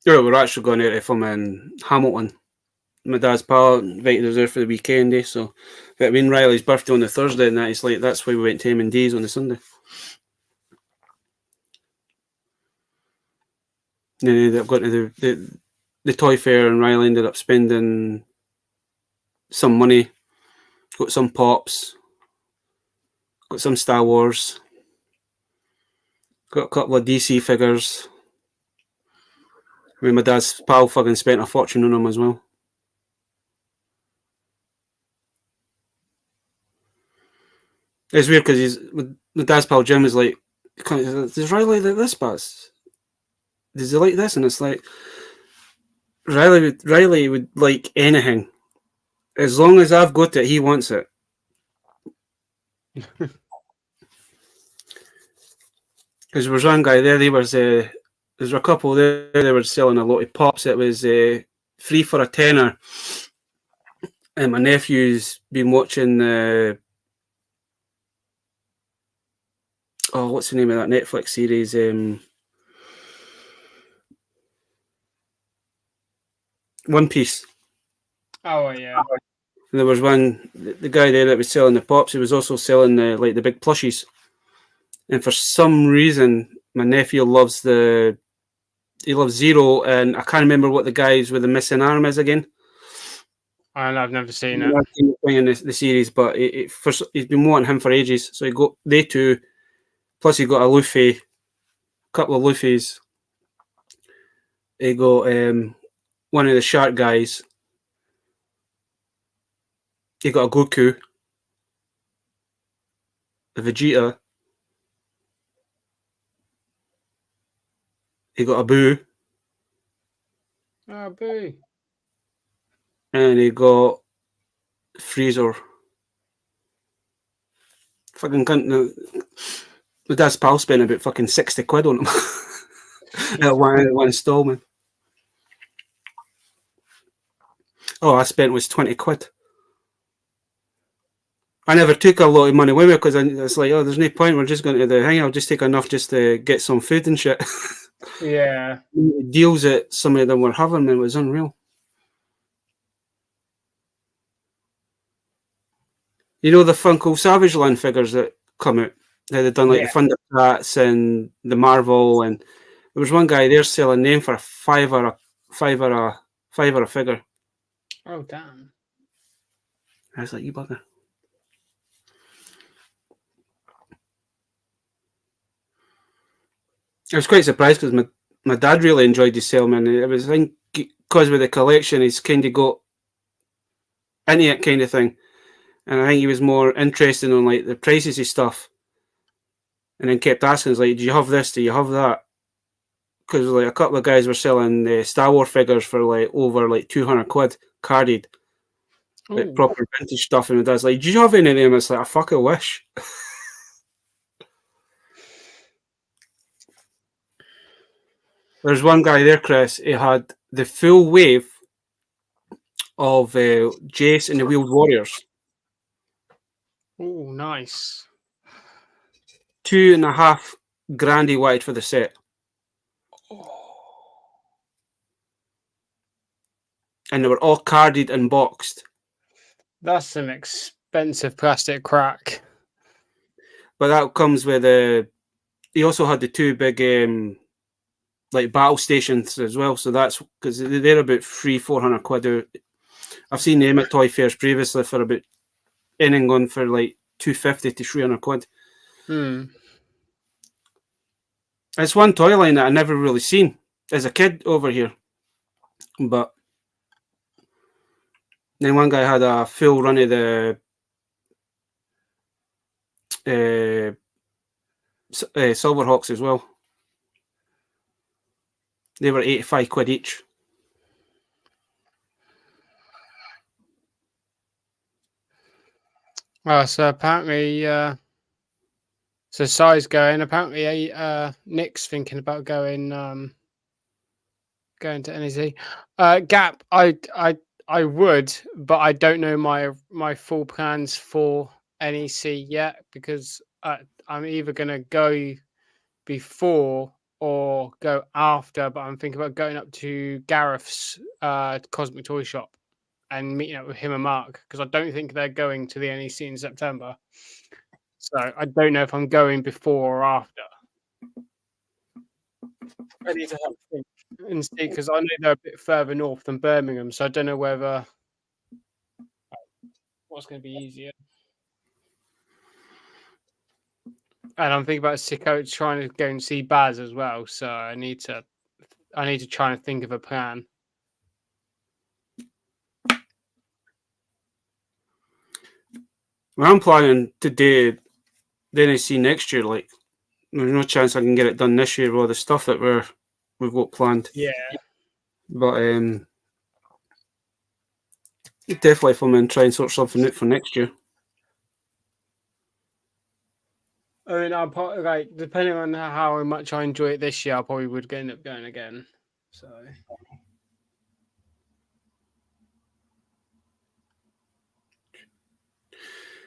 Speaker 2: Yeah, we're actually going out to film in Hamilton. My dad's pal invited us there for the weekend, so but when Riley's birthday on the Thursday, and that's why we went to M&D's on the Sunday. And then they ended up going to the toy fair, and Riley ended up spending some money, got some pops, got some Star Wars, got a couple of DC figures. I mean, my dad's pal fucking spent a fortune on them as well. It's weird because my dad's pal Jim is like does Riley like this, Baz? Does he like this? And it's like, Riley would like anything. As long as I've got it, he wants it. Because there was one guy there, there's a couple there, they were selling a lot of pops. It was 3 for a tenner. And my nephew's been watching what's the name of that Netflix series? One Piece.
Speaker 4: Oh yeah.
Speaker 2: And there was the guy there that was selling the pops. He was also selling the big plushies. And for some reason, my nephew loves Zero, and I can't remember what the guys with the missing arm is again.
Speaker 4: I've never seen it.
Speaker 2: I've seen the thing in the series, but he's been wanting him for ages. So he got they two, plus he got a Luffy, a couple of Luffys. He got one of the shark guys. He got a Goku, a Vegeta. He got a Boo.
Speaker 4: Oh, Boo.
Speaker 2: And he got Freezer. Fucking cunt. My dad's pal spent about fucking 60 quid on him. At one installment. All I spent was 20 quid. I never took a lot of money with me because it's like, there's no point. We're just going to the thing. I'll just take enough just to get some food and shit.
Speaker 4: Yeah.
Speaker 2: The deals that some of them were having, man, was unreal. You know the Funko Savage Land figures that come out? They've done like the Thundercats and the Marvel, and there was one guy there selling them for a fiver a figure.
Speaker 4: Oh damn!
Speaker 2: I was like, you bugger. I was quite surprised because my dad really enjoyed the sale, man. It was, I think, because with the collection, he's kind of got into it kind of thing. And I think he was more interested in like the prices of stuff. And then kept asking, like, do you have this? Do you have that? Because like a couple of guys were selling Star Wars figures for like over like 200 quid carded. Like proper vintage stuff. And my dad's like, do you have any of them? It's like, I fucking wish. There's one guy there, Chris. He had the full wave of Jace and the Wheeled Warriors.
Speaker 4: Oh, nice.
Speaker 2: $2.5 grand he wanted for the set. And they were all carded and boxed.
Speaker 4: That's some expensive plastic crack.
Speaker 2: But that comes with he also had the two big like battle stations as well. So that's because they're about 300-400 quid out. I've seen them at toy fairs previously for about anything on for like 250 to 300 quid. It's one toy line that I never really seen as a kid over here. But then one guy had a full run of the Silverhawks as well. They were 85 quid each.
Speaker 4: Oh, so apparently, so Sai's going. Apparently, Nick's thinking about going to NEC. Gap, I would, but I don't know my full plans for NEC yet because I'm either gonna go before or go after. But I'm thinking about going up to Gareth's Cosmic Toy Shop and meeting up with him and Mark because I don't think they're going to the NEC in September. So I don't know if I'm going before or after. I need to have a think and see because I know they're a bit further north than Birmingham, so I don't know whether what's going to be easier. And I'm thinking about Sicko trying to go and see Baz as well, so I need to try and think of a plan.
Speaker 2: Well, I'm planning to do the NEC next year, like there's no chance I can get it done this year with all the stuff that we've got planned.
Speaker 4: Yeah.
Speaker 2: But definitely if I'm in try and sort something out for next year.
Speaker 4: I mean, I'll probably, like, depending on how much I enjoy it this year, I probably would end up going again. So.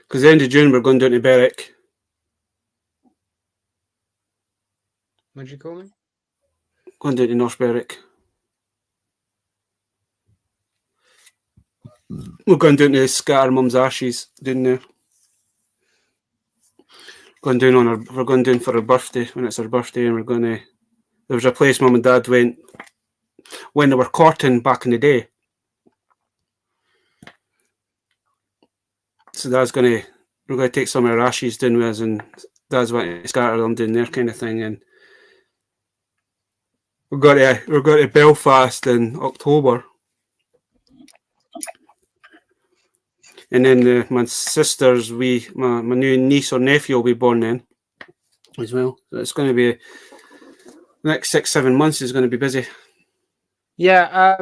Speaker 2: Because the end of June we're going down to Berwick.
Speaker 4: What did you call me?
Speaker 2: Going down to North Berwick. We're going down to scatter Mum's ashes down there. We're going down for her birthday when it's her birthday, and we're going to. There was a place Mum and Dad went when they were courting back in the day. So we're going to take some of her ashes down with us, and Dad's wanting to scatter them down there, kind of thing. And we're going to Belfast in October. And then my sister's, my new niece or nephew will be born then as well. So it's going to be the next 6-7 months is going to be busy.
Speaker 4: Yeah.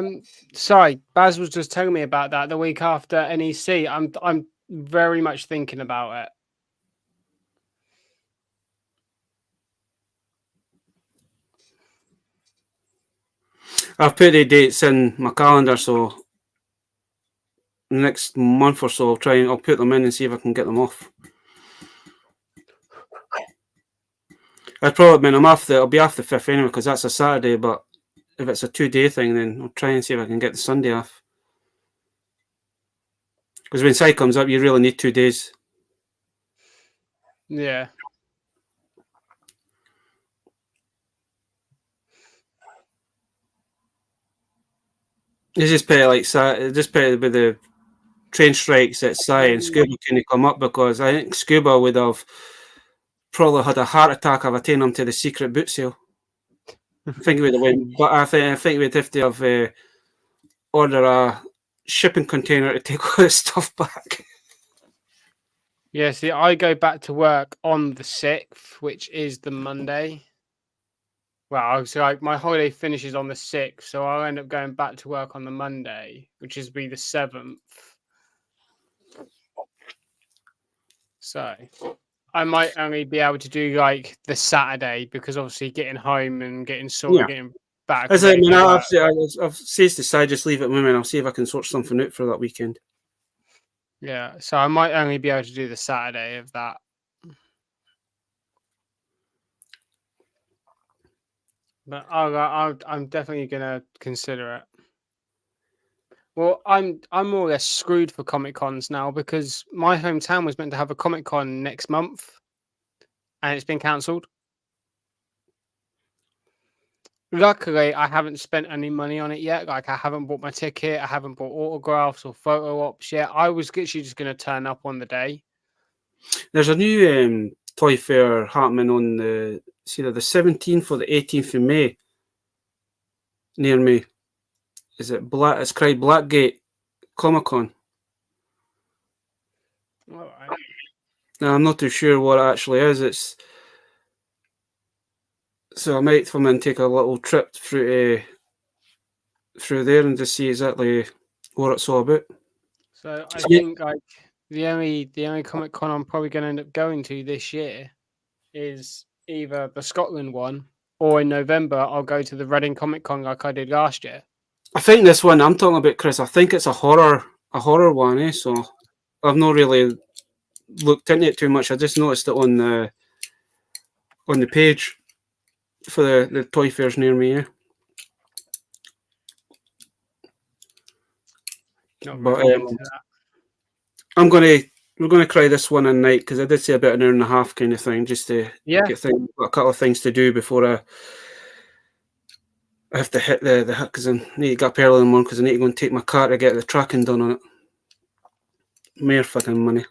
Speaker 4: Sorry, Baz was just telling me about that the week after NEC. I'm very much thinking about it.
Speaker 2: I've put the dates in my calendar, so next month or so I'll put them in and see if I can get them off. I'll be off the 5th anyway because that's a Saturday, but if it's a 2-day thing then I'll try and see if I can get the Sunday off. Because when side comes up you really need 2 days.
Speaker 4: Yeah.
Speaker 2: It's just pay with the train strikes at Sai and Scuba couldn't come up because I think Scuba would have probably had a heart attack if I taken him to the secret boot sale. I think he would have went, but I think we'd have to have order a shipping container to take all this stuff back.
Speaker 4: Yeah, see, I go back to work on the 6th, which is the Monday. Well, so like my holiday finishes on the 6th, so I'll end up going back to work on the Monday, which is be the 7th. So I might only be able to do like the Saturday because obviously getting home and getting sorted, getting back.
Speaker 2: As I mean, I've said to Si, just leave it with me and I'll see if I can sort something out for that weekend.
Speaker 4: Yeah, so I might only be able to do the Saturday of that. But I'm definitely gonna consider it. Well, I'm more or less screwed for Comic Cons now because my hometown was meant to have a Comic Con next month, and it's been cancelled. Luckily, I haven't spent any money on it yet. Like, I haven't bought my ticket, I haven't bought autographs or photo ops yet. I was literally just going to turn up on the day.
Speaker 2: There's a new toy fair happening on either the 17th or the 18th of May near me. Is it It's called Blackgate Comic Con.
Speaker 4: All right.
Speaker 2: Now, I'm not too sure what it actually is. So I might come and take a little trip through there and just see exactly what it's all about.
Speaker 4: So I think like the only Comic Con I'm probably going to end up going to this year is either the Scotland one, or in November I'll go to the Reading Comic Con like I did last year.
Speaker 2: I think this one I'm talking about, Chris, I think it's a horror one, so I've not really looked into it too much. I just noticed it on the page for the toy fairs near me. But we're gonna try this one at night because I did say about an hour and a half kind of thing, just to get a couple of things to do before I have to hit the because I need to get up early in the morning because I need to go and take my car to get the tracking done on it. Mere fucking money.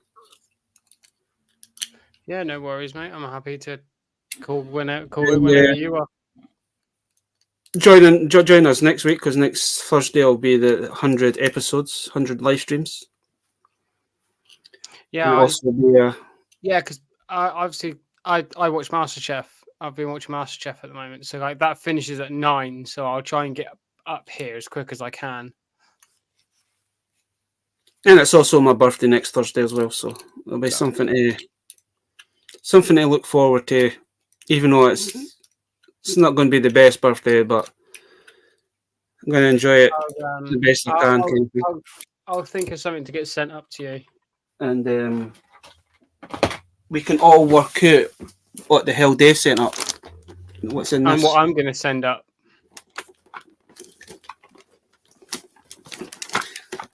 Speaker 4: Yeah, no worries, mate. I'm happy to call it whenever you are.
Speaker 2: Join us next week because next Thursday will be the 100 episodes, 100 live streams.
Speaker 4: Yeah,
Speaker 2: because
Speaker 4: I obviously I watch MasterChef I've been watching MasterChef at the moment, so like that finishes at 9. So I'll try and get up here as quick as I can.
Speaker 2: And it's also my birthday next Thursday as well, so it'll be something to look forward to. Even though it's not going to be the best birthday, but I'm going to enjoy it the best I can.
Speaker 4: I'll think of something to get sent up to you,
Speaker 2: and we can all work out what the hell they've sent up. What's in this?
Speaker 4: And what I'm going to send up.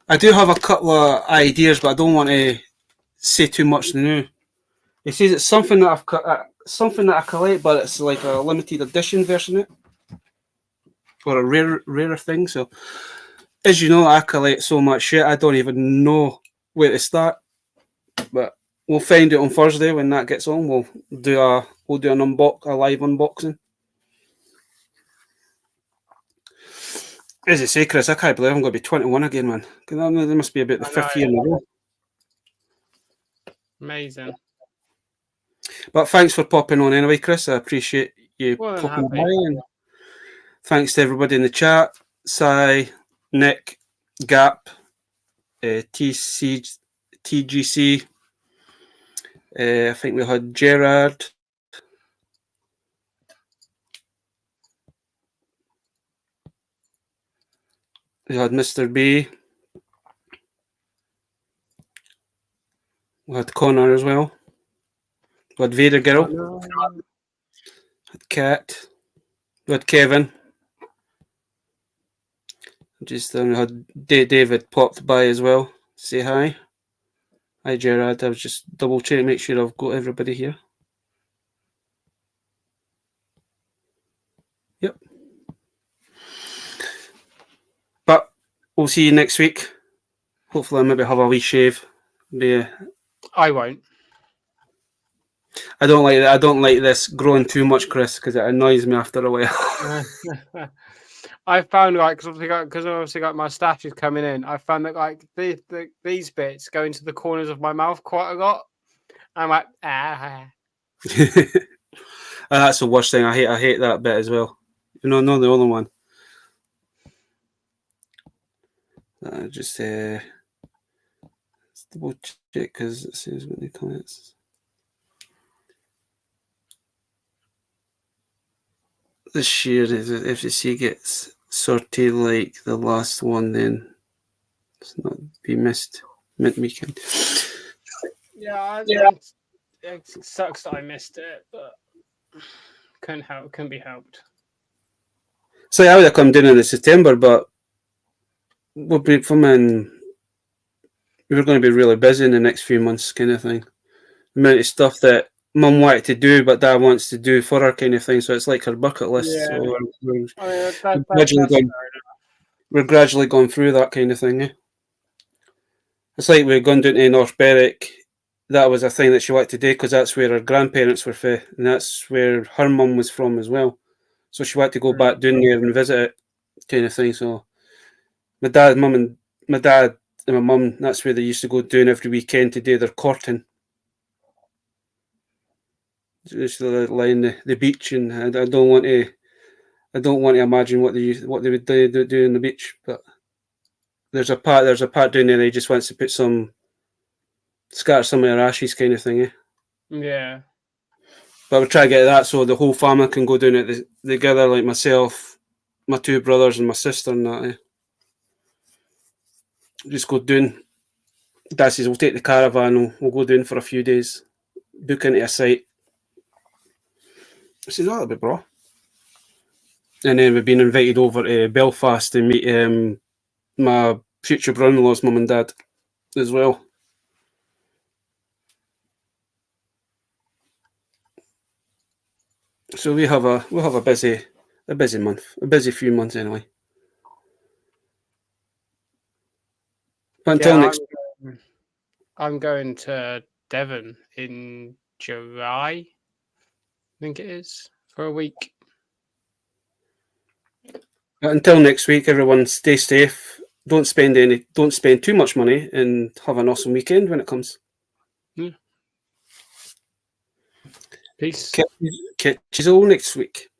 Speaker 2: I do have a couple of ideas, but I don't want to say too much now. It says it's something that I collect, but it's like a limited edition version of it, or a rarer thing. So, as you know, I collect so much shit, I don't even know where to start. But we'll find it on Thursday when that gets on. We'll do a live unboxing. As I say, Chris, I can't believe I'm going to be 21 again, man. Because there must be about the 5th year in a row.
Speaker 4: Amazing.
Speaker 2: But thanks for popping on anyway, Chris. I appreciate you popping by. And thanks to everybody in the chat. Sai, Nick, Gap, TGC. I think we had Gerard. We had Mr. B. We had Connor as well. We had Vader Girl. We had Kat. We had Kevin. Just we had David popped by as well. Say hi. Hi, Gerard. I was just double checking, make sure I've got everybody here. Yep. But we'll see you next week. Hopefully, I'll maybe have a wee shave.
Speaker 4: I won't.
Speaker 2: I don't like that. I don't like this growing too much, Chris, because it annoys me after a while.
Speaker 4: I found because obviously got my stashes coming in. I found that like these bits go into the corners of my mouth quite a lot. I'm like,
Speaker 2: That's the worst thing. I hate that bit as well. You know, not the only one. Just double check because it says what the comments. This year, if the FCC gets sorted like the last one, then it's not be missed mid weekend.
Speaker 4: Yeah. It sucks that I missed it, but couldn't be helped.
Speaker 2: So I would have come down in September, but we'll be we were going to be really busy in the next few months, kind of thing. The amount of stuff that Mum wanted to do, but Dad wants to do for her, kind of thing. So it's like her bucket list. Yeah. So we're gradually going through that kind of thing. Yeah? It's like we're going down to North Berwick. That was a thing that she wanted to do because that's where her grandparents were from, and that's where her mum was from as well. So she wanted to go back down there and visit it, kind of thing. So my dad and my mum, that's where they used to go down every weekend to do their courting. Just line the beach, and I don't want to imagine what they would do on the beach. But there's a part down there. They just wants to put scatter some of their ashes, kind of thing.
Speaker 4: Yeah.
Speaker 2: But we try to get that so the whole family can go down it together, like myself, my 2 brothers, and my sister, and that. Just go down. Dad says we'll take the caravan. We'll go down for a few days, book into a site. I said, that'll be bro. And then we've been invited over to Belfast to meet my future brother-in-law's mum and dad as well. So we'll have a busy month, a busy few months anyway. But until next,
Speaker 4: I'm going to Devon in July. I think it is, for a week.
Speaker 2: Until next week, everyone stay safe. Don't spend too much money, and have an awesome weekend when it comes.
Speaker 4: Yeah. Peace.
Speaker 2: Catch you all next week.